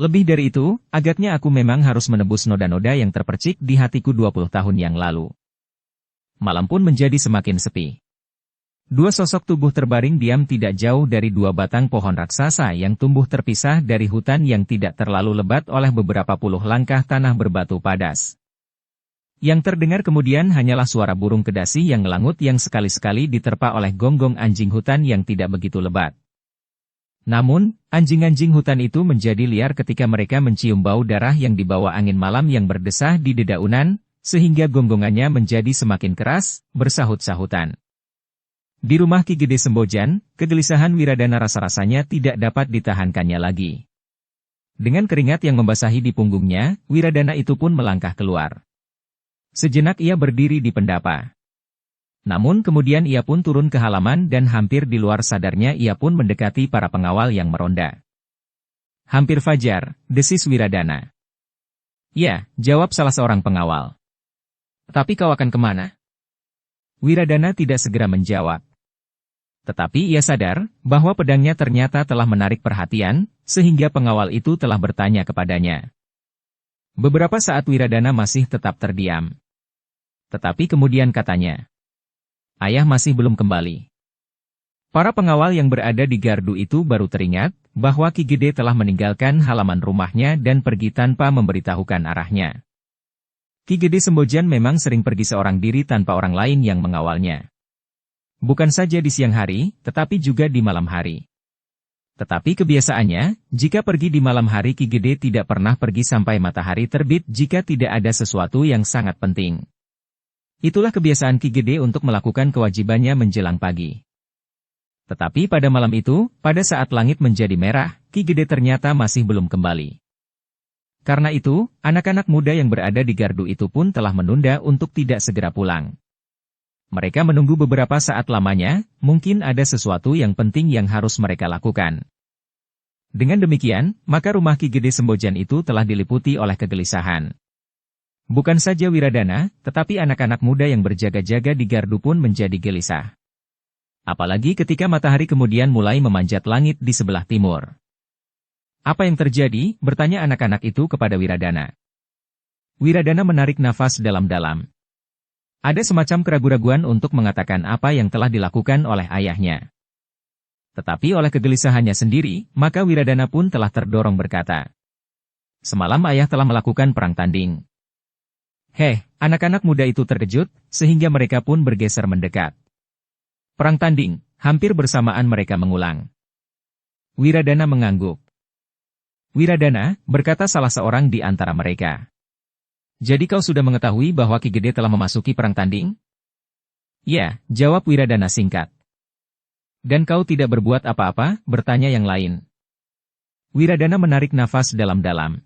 Lebih dari itu, agaknya aku memang harus menebus noda-noda yang terpercik di hatiku 20 tahun yang lalu." Malam pun menjadi semakin sepi. Dua sosok tubuh terbaring diam tidak jauh dari dua batang pohon raksasa yang tumbuh terpisah dari hutan yang tidak terlalu lebat oleh beberapa puluh langkah tanah berbatu padas. Yang terdengar kemudian hanyalah suara burung kedasi yang ngelangut yang sekali-sekali diterpa oleh gonggong anjing hutan yang tidak begitu lebat. Namun, anjing-anjing hutan itu menjadi liar ketika mereka mencium bau darah yang dibawa angin malam yang berdesah di dedaunan, sehingga gonggongannya menjadi semakin keras, bersahut-sahutan. Di rumah Ki Gede Sembojan, kegelisahan Wiradana rasa-rasanya tidak dapat ditahankannya lagi. Dengan keringat yang membasahi di punggungnya, Wiradana itu pun melangkah keluar. Sejenak ia berdiri di pendapa. Namun kemudian ia pun turun ke halaman dan hampir di luar sadarnya ia pun mendekati para pengawal yang meronda. "Hampir fajar," desis Wiradana. "Ya," jawab salah seorang pengawal. "Tapi kau akan kemana?" Wiradana tidak segera menjawab. Tetapi ia sadar bahwa pedangnya ternyata telah menarik perhatian, sehingga pengawal itu telah bertanya kepadanya. Beberapa saat Wiradana masih tetap terdiam. Tetapi kemudian katanya, "Ayah masih belum kembali." Para pengawal yang berada di gardu itu baru teringat bahwa Ki Gede telah meninggalkan halaman rumahnya dan pergi tanpa memberitahukan arahnya. Ki Gede Sembojan memang sering pergi seorang diri tanpa orang lain yang mengawalnya. Bukan saja di siang hari, tetapi juga di malam hari. Tetapi kebiasaannya, jika pergi di malam hari Ki Gede tidak pernah pergi sampai matahari terbit jika tidak ada sesuatu yang sangat penting. Itulah kebiasaan Ki Gede untuk melakukan kewajibannya menjelang pagi. Tetapi pada malam itu, pada saat langit menjadi merah, Ki Gede ternyata masih belum kembali. Karena itu, anak-anak muda yang berada di gardu itu pun telah menunda untuk tidak segera pulang. Mereka menunggu beberapa saat lamanya, mungkin ada sesuatu yang penting yang harus mereka lakukan. Dengan demikian, maka rumah Ki Gede Sembojan itu telah diliputi oleh kegelisahan. Bukan saja Wiradana, tetapi anak-anak muda yang berjaga-jaga di gardu pun menjadi gelisah. Apalagi ketika matahari kemudian mulai memanjat langit di sebelah timur. "Apa yang terjadi?" bertanya anak-anak itu kepada Wiradana. Wiradana menarik nafas dalam-dalam. Ada semacam keraguan-raguan untuk mengatakan apa yang telah dilakukan oleh ayahnya. Tetapi oleh kegelisahannya sendiri, maka Wiradana pun telah terdorong berkata, "Semalam ayah telah melakukan perang tanding. Anak-anak muda itu terkejut, sehingga mereka pun bergeser mendekat. Perang tanding, hampir bersamaan mereka mengulang. Wiradana mengangguk. Wiradana, berkata salah seorang di antara mereka. Jadi kau sudah mengetahui bahwa Ki Gede telah memasuki perang tanding? Ya, jawab Wiradana singkat. Dan kau tidak berbuat apa-apa, bertanya yang lain. Wiradana menarik nafas dalam-dalam.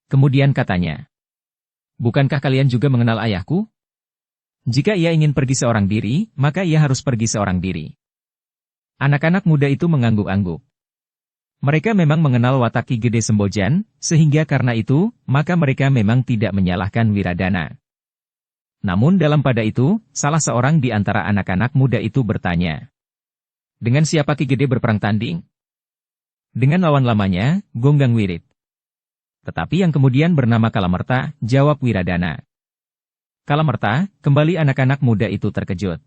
Kemudian katanya. Bukankah kalian juga mengenal ayahku? Jika ia ingin pergi seorang diri, maka ia harus pergi seorang diri. Anak-anak muda itu mengangguk-angguk. Mereka memang mengenal watak Ki Gede Sembojan, sehingga karena itu, maka mereka memang tidak menyalahkan Wiradana. Namun dalam pada itu, salah seorang di antara anak-anak muda itu bertanya. Dengan siapa Ki Gede berperang tanding? Dengan lawan lamanya, Gonggang Wirit. Tetapi yang kemudian bernama Kalamerta, jawab Wiradana. Kalamerta, kembali anak-anak muda itu terkejut.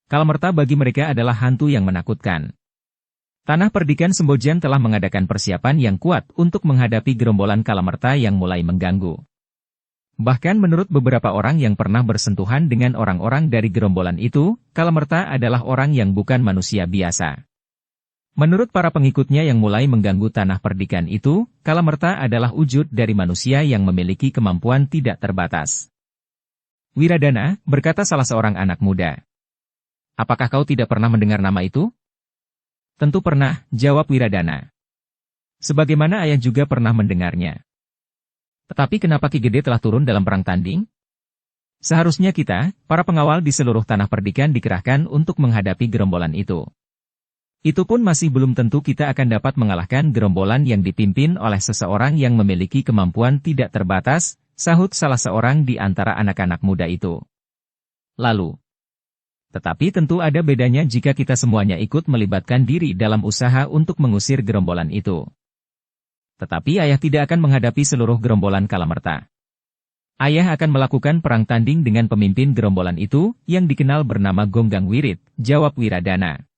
Kalamerta bagi mereka adalah hantu yang menakutkan. Tanah Perdikan Sembojan telah mengadakan persiapan yang kuat untuk menghadapi gerombolan Kalamerta yang mulai mengganggu. Bahkan menurut beberapa orang yang pernah bersentuhan dengan orang-orang dari gerombolan itu, Kalamerta adalah orang yang bukan manusia biasa. Menurut para pengikutnya yang mulai mengganggu Tanah Perdikan itu, Kalamerta adalah wujud dari manusia yang memiliki kemampuan tidak terbatas. Wiradana, berkata salah seorang anak muda. Apakah kau tidak pernah mendengar nama itu? Tentu pernah, jawab Wiradana. Sebagaimana ayah juga pernah mendengarnya. Tetapi kenapa Ki Gede telah turun dalam perang tanding? Seharusnya kita, para pengawal di seluruh Tanah Perdikan dikerahkan untuk menghadapi gerombolan itu. Itu pun masih belum tentu kita akan dapat mengalahkan gerombolan yang dipimpin oleh seseorang yang memiliki kemampuan tidak terbatas, sahut salah seorang di antara anak-anak muda itu. Lalu, tetapi tentu ada bedanya jika kita semuanya ikut melibatkan diri dalam usaha untuk mengusir gerombolan itu. Tetapi ayah tidak akan menghadapi seluruh gerombolan Kalamerta. Ayah akan melakukan perang tanding dengan pemimpin gerombolan itu, yang dikenal bernama Gonggang Wirit, jawab Wiradana.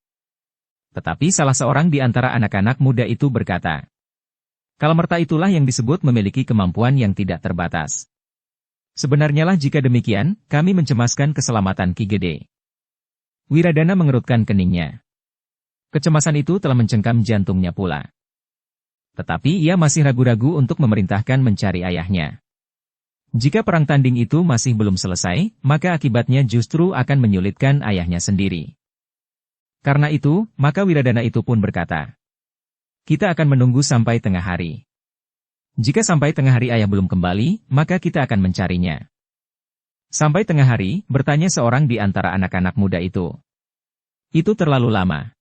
Tetapi salah seorang di antara anak-anak muda itu berkata, Kalamerta itulah yang disebut memiliki kemampuan yang tidak terbatas. Sebenarnya lah jika demikian, kami mencemaskan keselamatan Ki Gede. Wiradana mengerutkan keningnya. Kecemasan itu telah mencengkam jantungnya pula. Tetapi ia masih ragu-ragu untuk memerintahkan mencari ayahnya. Jika perang tanding itu masih belum selesai, maka akibatnya justru akan menyulitkan ayahnya sendiri. Karena itu, maka Wiradana itu pun berkata, kita akan menunggu sampai tengah hari. Jika sampai tengah hari ayah belum kembali, maka kita akan mencarinya. Sampai tengah hari, bertanya seorang di antara anak-anak muda itu. Itu terlalu lama.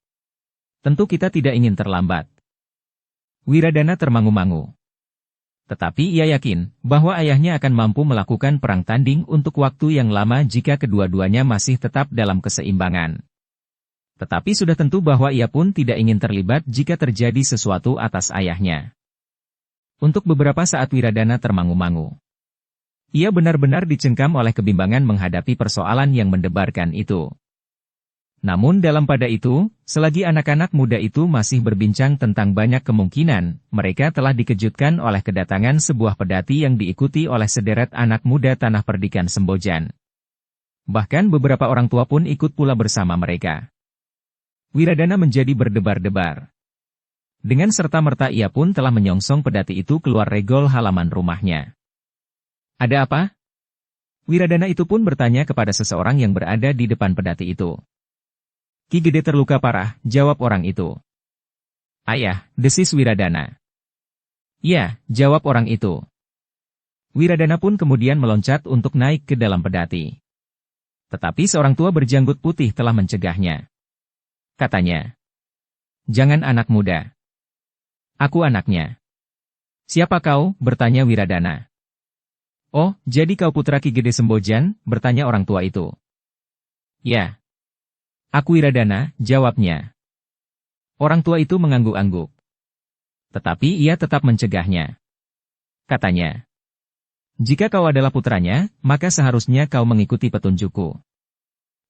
Tentu kita tidak ingin terlambat. Wiradana termangu-mangu. Tetapi ia yakin bahwa ayahnya akan mampu melakukan perang tanding untuk waktu yang lama jika kedua-duanya masih tetap dalam keseimbangan. Tetapi sudah tentu bahwa ia pun tidak ingin terlibat jika terjadi sesuatu atas ayahnya. Untuk beberapa saat Wiradana termangu-mangu. Ia benar-benar dicengkam oleh kebimbangan menghadapi persoalan yang mendebarkan itu. Namun dalam pada itu, selagi anak-anak muda itu masih berbincang tentang banyak kemungkinan, mereka telah dikejutkan oleh kedatangan sebuah pedati yang diikuti oleh sederet anak muda Tanah Perdikan Sembojan. Bahkan beberapa orang tua pun ikut pula bersama mereka. Wiradana menjadi berdebar-debar. Dengan serta-merta ia pun telah menyongsong pedati itu keluar regol halaman rumahnya. Ada apa? Wiradana itu pun bertanya kepada seseorang yang berada di depan pedati itu. Ki Gede terluka parah, jawab orang itu. Ayah, desis Wiradana. Ya, jawab orang itu. Wiradana pun kemudian meloncat untuk naik ke dalam pedati. Tetapi seorang tua berjanggut putih telah mencegahnya. Katanya, jangan anak muda. Aku anaknya. Siapa kau? Bertanya Wiradana. Oh, jadi kau putra Ki Gede Sembojan? Bertanya orang tua itu. Ya. Aku Wiradana, jawabnya. Orang tua itu mengangguk-angguk. Tetapi ia tetap mencegahnya. Katanya, jika kau adalah putranya, maka seharusnya kau mengikuti petunjukku.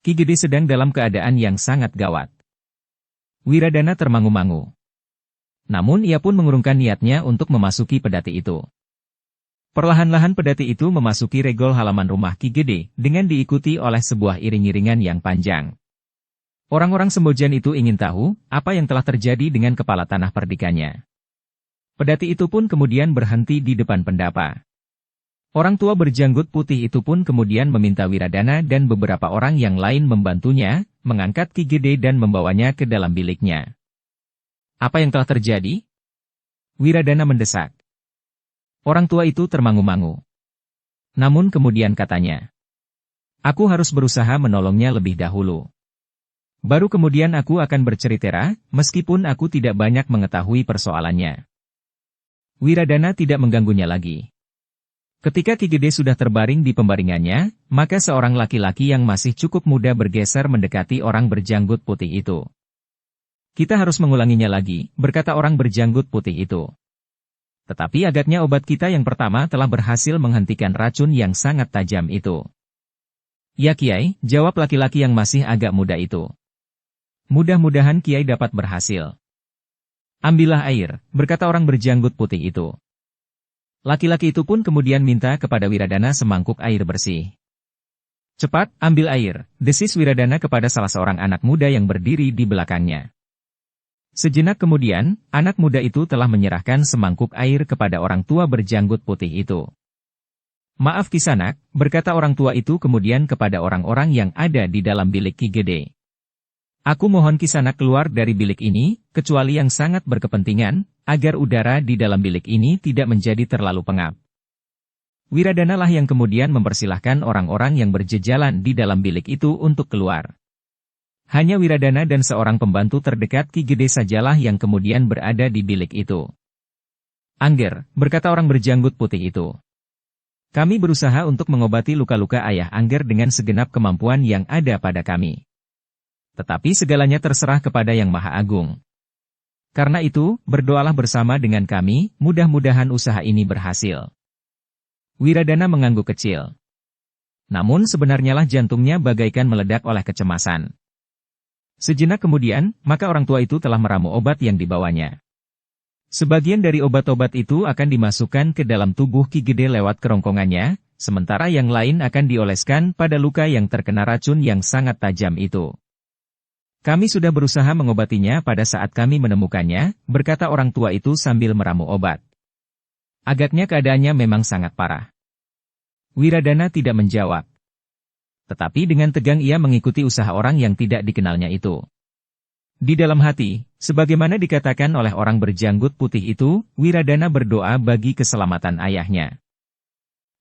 Ki Gede sedang dalam keadaan yang sangat gawat. Wiradana termangu-mangu. Namun ia pun mengurungkan niatnya untuk memasuki pedati itu. Perlahan-lahan pedati itu memasuki regol halaman rumah Ki Gede, dengan diikuti oleh sebuah iring-iringan yang panjang. Orang-orang Sembojan itu ingin tahu, apa yang telah terjadi dengan kepala tanah perdikannya. Pedati itu pun kemudian berhenti di depan pendapa. Orang tua berjanggut putih itu pun kemudian meminta Wiradana dan beberapa orang yang lain membantunya, mengangkat Ki Gede dan membawanya ke dalam biliknya. Apa yang telah terjadi? Wiradana mendesak. Orang tua itu termangu-mangu. Namun kemudian katanya, aku harus berusaha menolongnya lebih dahulu. Baru kemudian aku akan bercerita, meskipun aku tidak banyak mengetahui persoalannya. Wiradana tidak mengganggunya lagi. Ketika Ki Gede sudah terbaring di pembaringannya, maka seorang laki-laki yang masih cukup muda bergeser mendekati orang berjanggut putih itu. Kita harus mengulanginya lagi, berkata orang berjanggut putih itu. Tetapi agaknya obat kita yang pertama telah berhasil menghentikan racun yang sangat tajam itu. Ya Kiai, jawab laki-laki yang masih agak muda itu. Mudah-mudahan Kiai dapat berhasil. Ambillah air, berkata orang berjanggut putih itu. Laki-laki itu pun kemudian minta kepada Wiradana semangkuk air bersih. Cepat, ambil air, desis Wiradana kepada salah seorang anak muda yang berdiri di belakangnya. Sejenak kemudian, anak muda itu telah menyerahkan semangkuk air kepada orang tua berjanggut putih itu. Maaf Kisanak, berkata orang tua itu kemudian kepada orang-orang yang ada di dalam bilik Ki Gede. Aku mohon Kisanak keluar dari bilik ini, kecuali yang sangat berkepentingan, agar udara di dalam bilik ini tidak menjadi terlalu pengap. Wiradana lah yang kemudian mempersilahkan orang-orang yang berjejalan di dalam bilik itu untuk keluar. Hanya Wiradana dan seorang pembantu terdekat Ki Gede sajalah yang kemudian berada di bilik itu. Angger, berkata orang berjanggut putih itu. Kami berusaha untuk mengobati luka-luka ayah Angger dengan segenap kemampuan yang ada pada kami. Tetapi segalanya terserah kepada Yang Maha Agung. Karena itu, berdoalah bersama dengan kami, mudah-mudahan usaha ini berhasil. Wiradana mengangguk kecil. Namun sebenarnya lah jantungnya bagaikan meledak oleh kecemasan. Sejenak kemudian, maka orang tua itu telah meramu obat yang dibawanya. Sebagian dari obat-obat itu akan dimasukkan ke dalam tubuh Ki Gede lewat kerongkongannya, sementara yang lain akan dioleskan pada luka yang terkena racun yang sangat tajam itu. Kami sudah berusaha mengobatinya pada saat kami menemukannya, berkata orang tua itu sambil meramu obat. Agaknya keadaannya memang sangat parah. Wiradana tidak menjawab. Tetapi dengan tegang ia mengikuti usaha orang yang tidak dikenalnya itu. Di dalam hati, sebagaimana dikatakan oleh orang berjanggut putih itu, Wiradana berdoa bagi keselamatan ayahnya.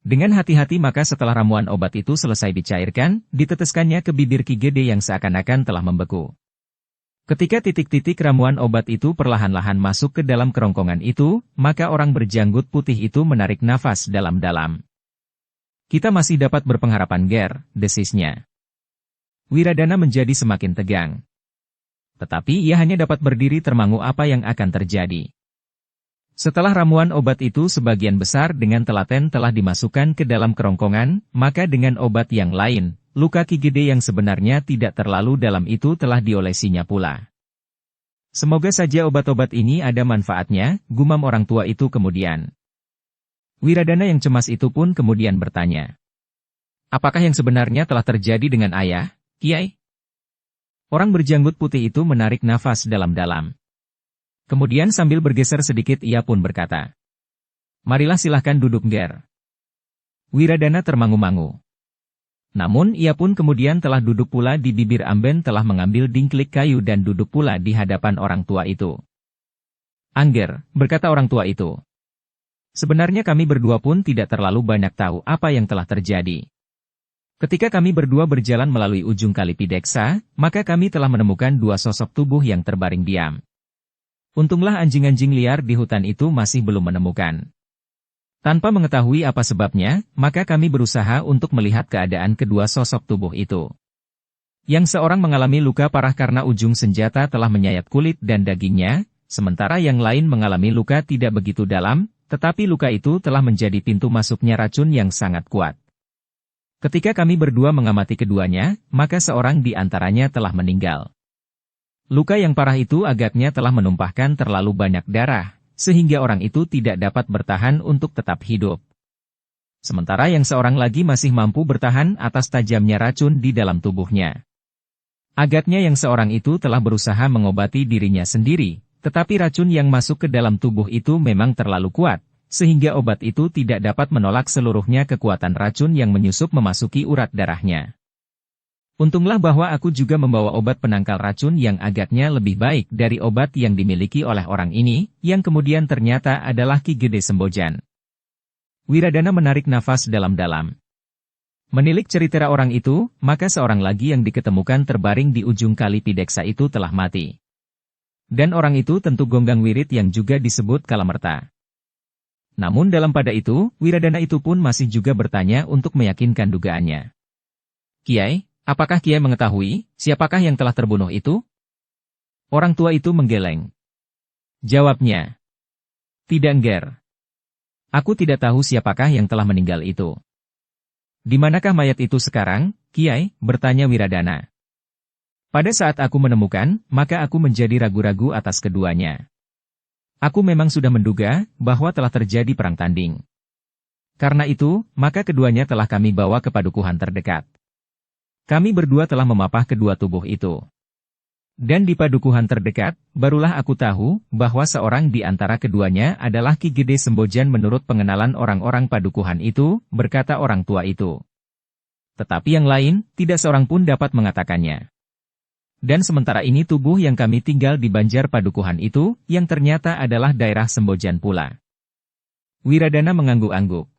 Dengan hati-hati maka setelah ramuan obat itu selesai dicairkan, diteteskannya ke bibir Ki Gede yang seakan-akan telah membeku. Ketika titik-titik ramuan obat itu perlahan-lahan masuk ke dalam kerongkongan itu, maka orang berjanggut putih itu menarik nafas dalam-dalam. Kita masih dapat berpengharapan Ger, desisnya. Wiradana menjadi semakin tegang. Tetapi ia hanya dapat berdiri termangu apa yang akan terjadi. Setelah ramuan obat itu sebagian besar dengan telaten telah dimasukkan ke dalam kerongkongan, maka dengan obat yang lain, luka Ki Gede yang sebenarnya tidak terlalu dalam itu telah diolesinya pula. Semoga saja obat-obat ini ada manfaatnya, gumam orang tua itu kemudian. Wiradana yang cemas itu pun kemudian bertanya. Apakah yang sebenarnya telah terjadi dengan ayah, Kiai? Orang berjanggut putih itu menarik nafas dalam-dalam. Kemudian sambil bergeser sedikit ia pun berkata. Marilah silahkan duduk Ger. Wiradana termangu-mangu. Namun ia pun kemudian telah duduk pula di bibir amben telah mengambil dingklik kayu dan duduk pula di hadapan orang tua itu. Angger, berkata orang tua itu. Sebenarnya kami berdua pun tidak terlalu banyak tahu apa yang telah terjadi. Ketika kami berdua berjalan melalui ujung kali Pideksa, maka kami telah menemukan dua sosok tubuh yang terbaring diam. Untunglah anjing-anjing liar di hutan itu masih belum menemukan. Tanpa mengetahui apa sebabnya, maka kami berusaha untuk melihat keadaan kedua sosok tubuh itu. Yang seorang mengalami luka parah karena ujung senjata telah menyayat kulit dan dagingnya, sementara yang lain mengalami luka tidak begitu dalam, tetapi luka itu telah menjadi pintu masuknya racun yang sangat kuat. Ketika kami berdua mengamati keduanya, maka seorang di antaranya telah meninggal. Luka yang parah itu agaknya telah menumpahkan terlalu banyak darah, sehingga orang itu tidak dapat bertahan untuk tetap hidup. Sementara yang seorang lagi masih mampu bertahan atas tajamnya racun di dalam tubuhnya. Agaknya yang seorang itu telah berusaha mengobati dirinya sendiri, tetapi racun yang masuk ke dalam tubuh itu memang terlalu kuat, sehingga obat itu tidak dapat menolak seluruhnya kekuatan racun yang menyusup memasuki urat darahnya. Untunglah bahwa aku juga membawa obat penangkal racun yang agaknya lebih baik dari obat yang dimiliki oleh orang ini, yang kemudian ternyata adalah Ki Gede Sembojan. Wiradana menarik nafas dalam-dalam. Menilik cerita orang itu, maka seorang lagi yang diketemukan terbaring di ujung kali Pideksa itu telah mati. Dan orang itu tentu Gonggang Wirit yang juga disebut Kalamerta. Namun dalam pada itu, Wiradana itu pun masih juga bertanya untuk meyakinkan dugaannya. Kiai, apakah Kiai mengetahui siapakah yang telah terbunuh itu? Orang tua itu menggeleng. Jawabnya. Tidak, Ngger. Aku tidak tahu siapakah yang telah meninggal itu. Di manakah mayat itu sekarang, Kiai? Bertanya Wiradana. Pada saat aku menemukan, maka aku menjadi ragu-ragu atas keduanya. Aku memang sudah menduga bahwa telah terjadi perang tanding. Karena itu, maka keduanya telah kami bawa ke padukuhan terdekat. Kami berdua telah memapah kedua tubuh itu. Dan di padukuhan terdekat, barulah aku tahu bahwa seorang di antara keduanya adalah Ki Gede Sembojan menurut pengenalan orang-orang padukuhan itu, berkata orang tua itu. Tetapi yang lain, tidak seorang pun dapat mengatakannya. Dan sementara ini tubuh yang kami tinggal di Banjar Padukuhan itu, yang ternyata adalah daerah Sembojan pula. Wiradana mengangguk-angguk.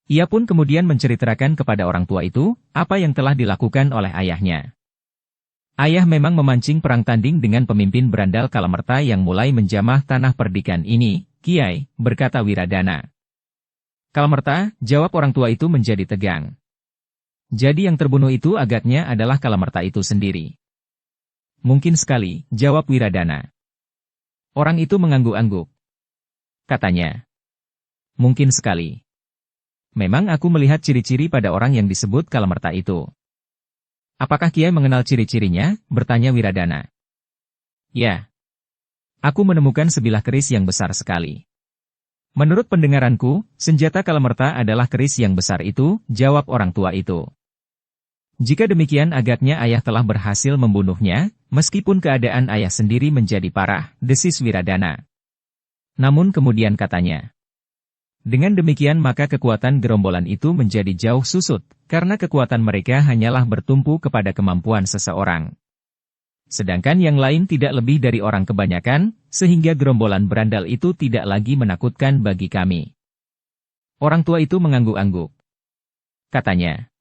Ia pun kemudian menceritakan kepada orang tua itu, apa yang telah dilakukan oleh ayahnya. Ayah memang memancing perang tanding dengan pemimpin berandal Kalamerta yang mulai menjamah tanah perdikan ini, Kiai, berkata Wiradana. Kalamerta, jawab orang tua itu menjadi tegang. Jadi yang terbunuh itu agaknya adalah Kalamerta itu sendiri. Mungkin sekali, jawab Wiradana. Orang itu mengangguk-angguk. Katanya. Mungkin sekali. Memang aku melihat ciri-ciri pada orang yang disebut Kalamerta itu. Apakah Kiai mengenal ciri-cirinya? Bertanya Wiradana. Ya. Aku menemukan sebilah keris yang besar sekali. Menurut pendengaranku, senjata Kalamerta adalah keris yang besar itu, jawab orang tua itu. Jika demikian agaknya ayah telah berhasil membunuhnya, meskipun keadaan ayah sendiri menjadi parah, desis Wiradana. Namun kemudian katanya. Dengan demikian maka kekuatan gerombolan itu menjadi jauh susut, karena kekuatan mereka hanyalah bertumpu kepada kemampuan seseorang. Sedangkan yang lain tidak lebih dari orang kebanyakan, sehingga gerombolan berandal itu tidak lagi menakutkan bagi kami. Orang tua itu mengangguk-angguk. Katanya.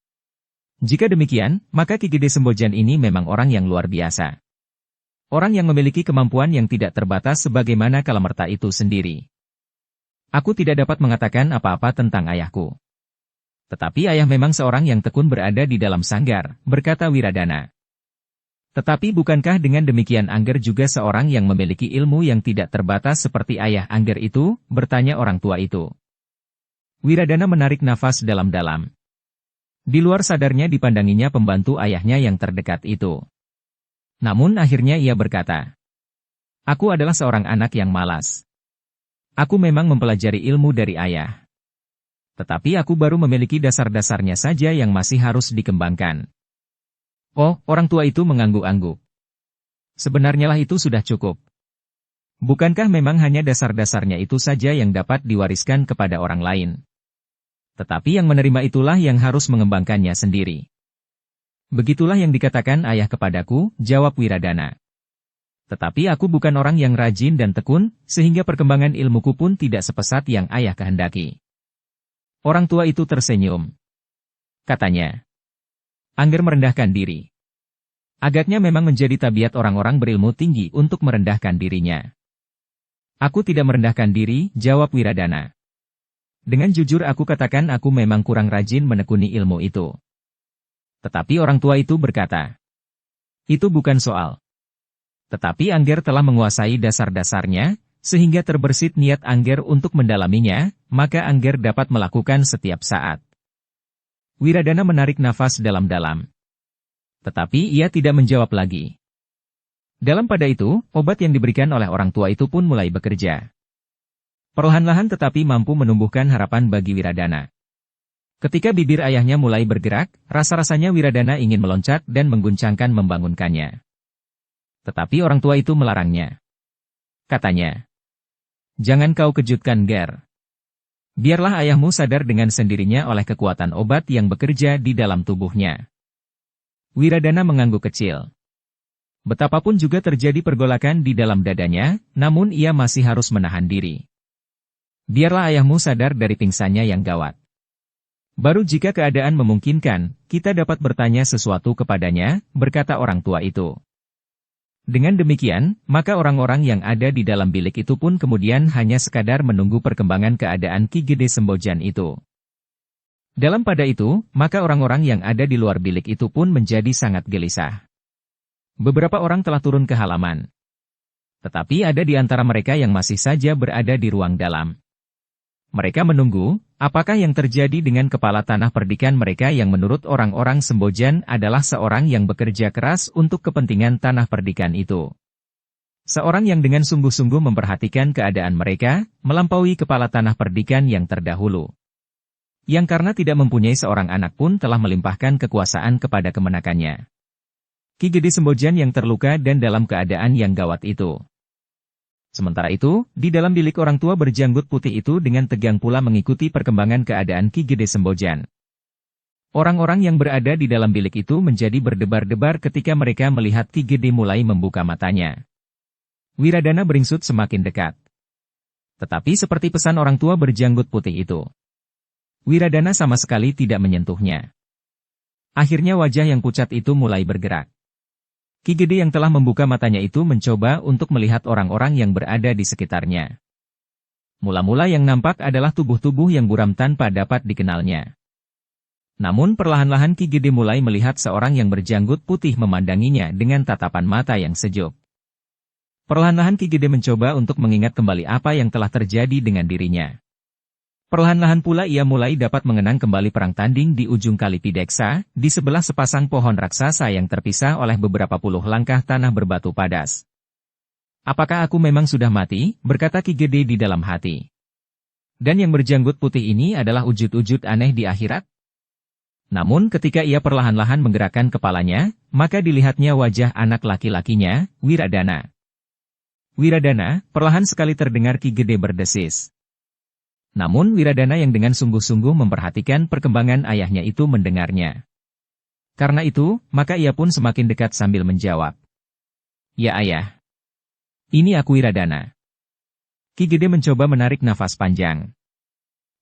Jika demikian, maka Ki Gede Sembojan ini memang orang yang luar biasa. Orang yang memiliki kemampuan yang tidak terbatas sebagaimana Kalamerta itu sendiri. Aku tidak dapat mengatakan apa-apa tentang ayahku. Tetapi ayah memang seorang yang tekun berada di dalam sanggar, berkata Wiradana. Tetapi bukankah dengan demikian Angger juga seorang yang memiliki ilmu yang tidak terbatas seperti ayah Angger itu? Bertanya orang tua itu. Wiradana menarik nafas dalam-dalam. Di luar sadarnya dipandanginya pembantu ayahnya yang terdekat itu. Namun akhirnya ia berkata, aku adalah seorang anak yang malas. Aku memang mempelajari ilmu dari ayah. Tetapi aku baru memiliki dasar-dasarnya saja yang masih harus dikembangkan. Oh, orang tua itu mengangguk-angguk. Sebenarnya lah itu sudah cukup. Bukankah memang hanya dasar-dasarnya itu saja yang dapat diwariskan kepada orang lain? Tetapi yang menerima itulah yang harus mengembangkannya sendiri. Begitulah yang dikatakan ayah kepadaku, jawab Wiradana. Tetapi aku bukan orang yang rajin dan tekun, sehingga perkembangan ilmuku pun tidak sepesat yang ayah kehendaki. Orang tua itu tersenyum. Katanya. Angger merendahkan diri. Agaknya memang menjadi tabiat orang-orang berilmu tinggi untuk merendahkan dirinya. Aku tidak merendahkan diri, jawab Wiradana. Dengan jujur aku katakan aku memang kurang rajin menekuni ilmu itu. Tetapi orang tua itu berkata. Itu bukan soal. Tetapi Angger telah menguasai dasar-dasarnya, sehingga terbersit niat Angger untuk mendalaminya, maka Angger dapat melakukan setiap saat. Wiradana menarik nafas dalam-dalam. Tetapi ia tidak menjawab lagi. Dalam pada itu, obat yang diberikan oleh orang tua itu pun mulai bekerja. Perlahan-lahan tetapi mampu menumbuhkan harapan bagi Wiradana. Ketika bibir ayahnya mulai bergerak, rasa-rasanya Wiradana ingin meloncat dan mengguncangkan membangunkannya. Tetapi orang tua itu melarangnya. Katanya, "Jangan kau kejutkan Ger. Biarlah ayahmu sadar dengan sendirinya oleh kekuatan obat yang bekerja di dalam tubuhnya." Wiradana mengangguk kecil. Betapapun juga terjadi pergolakan di dalam dadanya, namun ia masih harus menahan diri. "Biarlah ayahmu sadar dari pingsannya yang gawat. Baru jika keadaan memungkinkan, kita dapat bertanya sesuatu kepadanya," berkata orang tua itu. Dengan demikian, maka orang-orang yang ada di dalam bilik itu pun kemudian hanya sekadar menunggu perkembangan keadaan Ki Gede Sembojan itu. Dalam pada itu, maka orang-orang yang ada di luar bilik itu pun menjadi sangat gelisah. Beberapa orang telah turun ke halaman. Tetapi ada di antara mereka yang masih saja berada di ruang dalam. Mereka menunggu, apakah yang terjadi dengan kepala tanah perdikan mereka yang menurut orang-orang Sembojan adalah seorang yang bekerja keras untuk kepentingan tanah perdikan itu. Seorang yang dengan sungguh-sungguh memperhatikan keadaan mereka, melampaui kepala tanah perdikan yang terdahulu. Yang karena tidak mempunyai seorang anak pun telah melimpahkan kekuasaan kepada kemenakannya. Ki Gede Sembojan yang terluka dan dalam keadaan yang gawat itu. Sementara itu, di dalam bilik orang tua berjanggut putih itu dengan tegang pula mengikuti perkembangan keadaan Ki Gede Sembojan. Orang-orang yang berada di dalam bilik itu menjadi berdebar-debar ketika mereka melihat Ki Gede mulai membuka matanya. Wiradana beringsut semakin dekat. Tetapi seperti pesan orang tua berjanggut putih itu, Wiradana sama sekali tidak menyentuhnya. Akhirnya wajah yang pucat itu mulai bergerak. Ki Gede yang telah membuka matanya itu mencoba untuk melihat orang-orang yang berada di sekitarnya. Mula-mula yang nampak adalah tubuh-tubuh yang buram tanpa dapat dikenalnya. Namun perlahan-lahan Ki Gede mulai melihat seorang yang berjanggut putih memandanginya dengan tatapan mata yang sejuk. Perlahan-lahan Ki Gede mencoba untuk mengingat kembali apa yang telah terjadi dengan dirinya. Perlahan-lahan pula ia mulai dapat mengenang kembali perang tanding di ujung Kali Pideksa, di sebelah sepasang pohon raksasa yang terpisah oleh beberapa puluh langkah tanah berbatu padas. "Apakah aku memang sudah mati?" berkata Ki Gede di dalam hati. "Dan yang berjanggut putih ini adalah wujud-wujud aneh di akhirat?" Namun ketika ia perlahan-lahan menggerakkan kepalanya, maka dilihatnya wajah anak laki-lakinya, Wiradana. "Wiradana," perlahan sekali terdengar Ki Gede berdesis. Namun Wiradana yang dengan sungguh-sungguh memperhatikan perkembangan ayahnya itu mendengarnya. Karena itu, maka ia pun semakin dekat sambil menjawab, "Ya ayah. Ini aku Wiradana." Ki Gede mencoba menarik nafas panjang.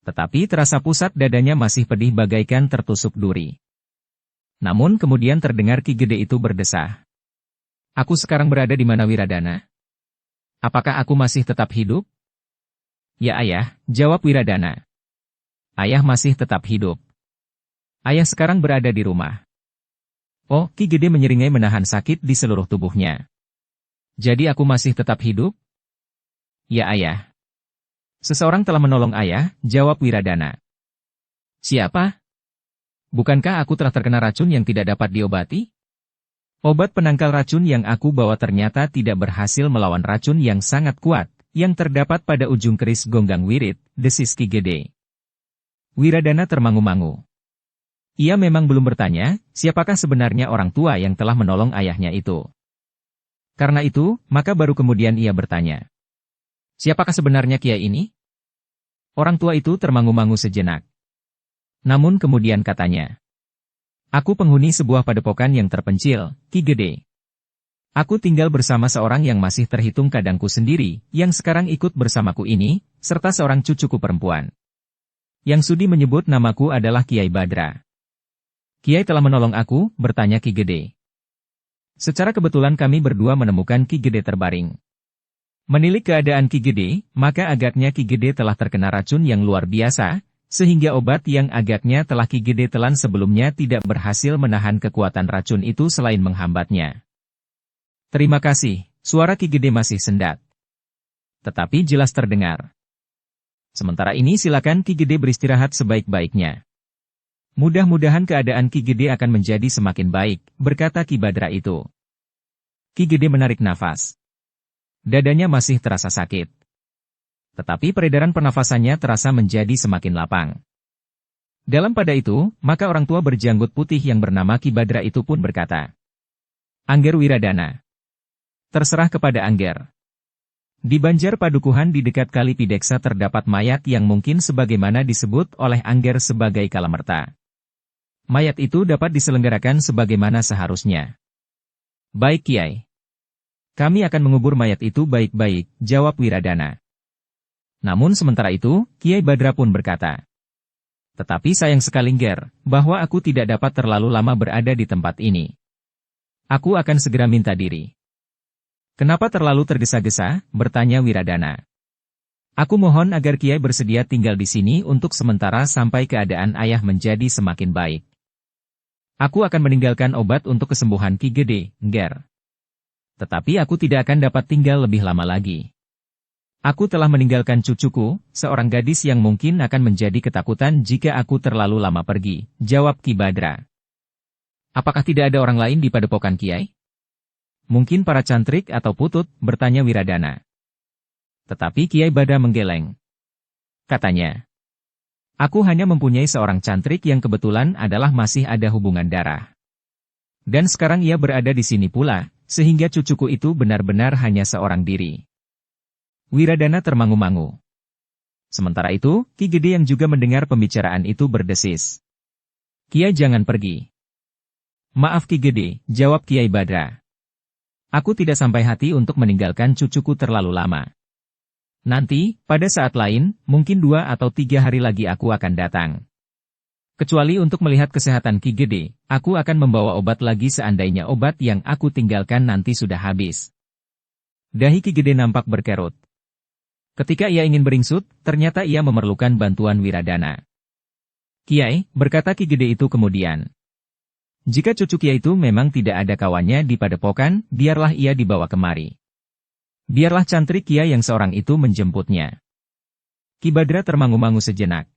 Tetapi terasa pusat dadanya masih pedih bagaikan tertusuk duri. Namun kemudian terdengar Ki Gede itu berdesah, "Aku sekarang berada di mana Wiradana? Apakah aku masih tetap hidup?" "Ya ayah," jawab Wiradana. "Ayah masih tetap hidup. Ayah sekarang berada di rumah." Oh, Ki Gede menyeringai menahan sakit di seluruh tubuhnya. "Jadi aku masih tetap hidup?" "Ya ayah." "Seseorang telah menolong ayah," jawab Wiradana. "Siapa? Bukankah aku telah terkena racun yang tidak dapat diobati? Obat penangkal racun yang aku bawa ternyata tidak berhasil melawan racun yang sangat kuat yang terdapat pada ujung keris Gonggang Wirit," desis Ki Gede. Wiradana termangu-mangu. Ia memang belum bertanya, siapakah sebenarnya orang tua yang telah menolong ayahnya itu. Karena itu, maka baru kemudian ia bertanya, "Siapakah sebenarnya Kiai ini?" Orang tua itu termangu-mangu sejenak. Namun kemudian katanya, "Aku penghuni sebuah padepokan yang terpencil, Ki Gede. Aku tinggal bersama seorang yang masih terhitung kadangku sendiri, yang sekarang ikut bersamaku ini, serta seorang cucuku perempuan. Yang sudi menyebut namaku adalah Kiai Badra." "Kiai telah menolong aku?" bertanya Ki Gede. "Secara kebetulan kami berdua menemukan Ki Gede terbaring." Menilik keadaan Ki Gede, maka agaknya Ki Gede telah terkena racun yang luar biasa, sehingga obat yang agaknya telah Ki Gede telan sebelumnya tidak berhasil menahan kekuatan racun itu selain menghambatnya. "Terima kasih," suara Ki Gede masih sendat. Tetapi jelas terdengar. "Sementara ini silakan Ki Gede beristirahat sebaik-baiknya. Mudah-mudahan keadaan Ki Gede akan menjadi semakin baik," berkata Ki Badra itu. Ki Gede menarik nafas. Dadanya masih terasa sakit. Tetapi peredaran pernafasannya terasa menjadi semakin lapang. Dalam pada itu, maka orang tua berjanggut putih yang bernama Ki Badra itu pun berkata, "Angger Wiradana. Terserah kepada Angger." Di Banjar Padukuhan di dekat Kali Pideksa terdapat mayat yang mungkin sebagaimana disebut oleh Angger sebagai Kalamerta. Mayat itu dapat diselenggarakan sebagaimana seharusnya. "Baik Kiai. Kami akan mengubur mayat itu baik-baik," jawab Wiradana. Namun sementara itu, Kiai Badra pun berkata, "Tetapi sayang sekali Nger, bahwa aku tidak dapat terlalu lama berada di tempat ini. Aku akan segera minta diri." "Kenapa terlalu tergesa-gesa?" bertanya Wiradana. "Aku mohon agar Kiai bersedia tinggal di sini untuk sementara sampai keadaan ayah menjadi semakin baik. Aku akan meninggalkan obat untuk kesembuhan Ki Gede, Nger. Tetapi aku tidak akan dapat tinggal lebih lama lagi. Aku telah meninggalkan cucuku, seorang gadis yang mungkin akan menjadi ketakutan jika aku terlalu lama pergi," jawab Ki Badra. "Apakah tidak ada orang lain di padepokan Kiai? Mungkin para cantrik atau putut?" bertanya Wiradana. Tetapi Kiai Badra menggeleng. Katanya, "Aku hanya mempunyai seorang cantrik yang kebetulan adalah masih ada hubungan darah. Dan sekarang ia berada di sini pula, sehingga cucuku itu benar-benar hanya seorang diri." Wiradana termangu-mangu. Sementara itu, Ki Gede yang juga mendengar pembicaraan itu berdesis. "Kiai jangan pergi." "Maaf Ki Gede," jawab Kiai Badra. "Aku tidak sampai hati untuk meninggalkan cucuku terlalu lama. Nanti, pada saat lain, mungkin 2 atau 3 hari lagi aku akan datang. Kecuali untuk melihat kesehatan Ki Gede, aku akan membawa obat lagi seandainya obat yang aku tinggalkan nanti sudah habis." Dahi Ki Gede nampak berkerut. Ketika ia ingin beringsut, ternyata ia memerlukan bantuan Wiradana. "Kiai," berkata Ki Gede itu kemudian, "jika cucu Kiai itu memang tidak ada kawannya di padepokan, biarlah ia dibawa kemari. Biarlah cantrik Kiai yang seorang itu menjemputnya." Ki Badra termangu-mangu sejenak.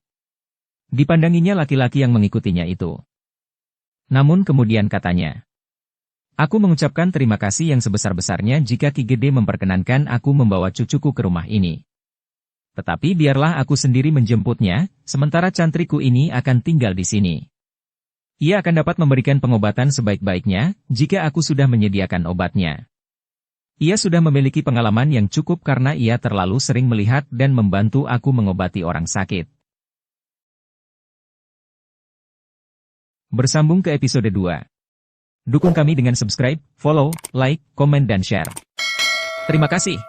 Dipandanginya laki-laki yang mengikutinya itu. Namun kemudian katanya, "Aku mengucapkan terima kasih yang sebesar-besarnya jika Ki Gede memperkenankan aku membawa cucuku ke rumah ini. Tetapi biarlah aku sendiri menjemputnya, sementara cantriku ini akan tinggal di sini. Ia akan dapat memberikan pengobatan sebaik-baiknya, jika aku sudah menyediakan obatnya. Ia sudah memiliki pengalaman yang cukup karena ia terlalu sering melihat dan membantu aku mengobati orang sakit." Bersambung ke episode 2. Dukung kami dengan subscribe, follow, like, komen dan share. Terima kasih.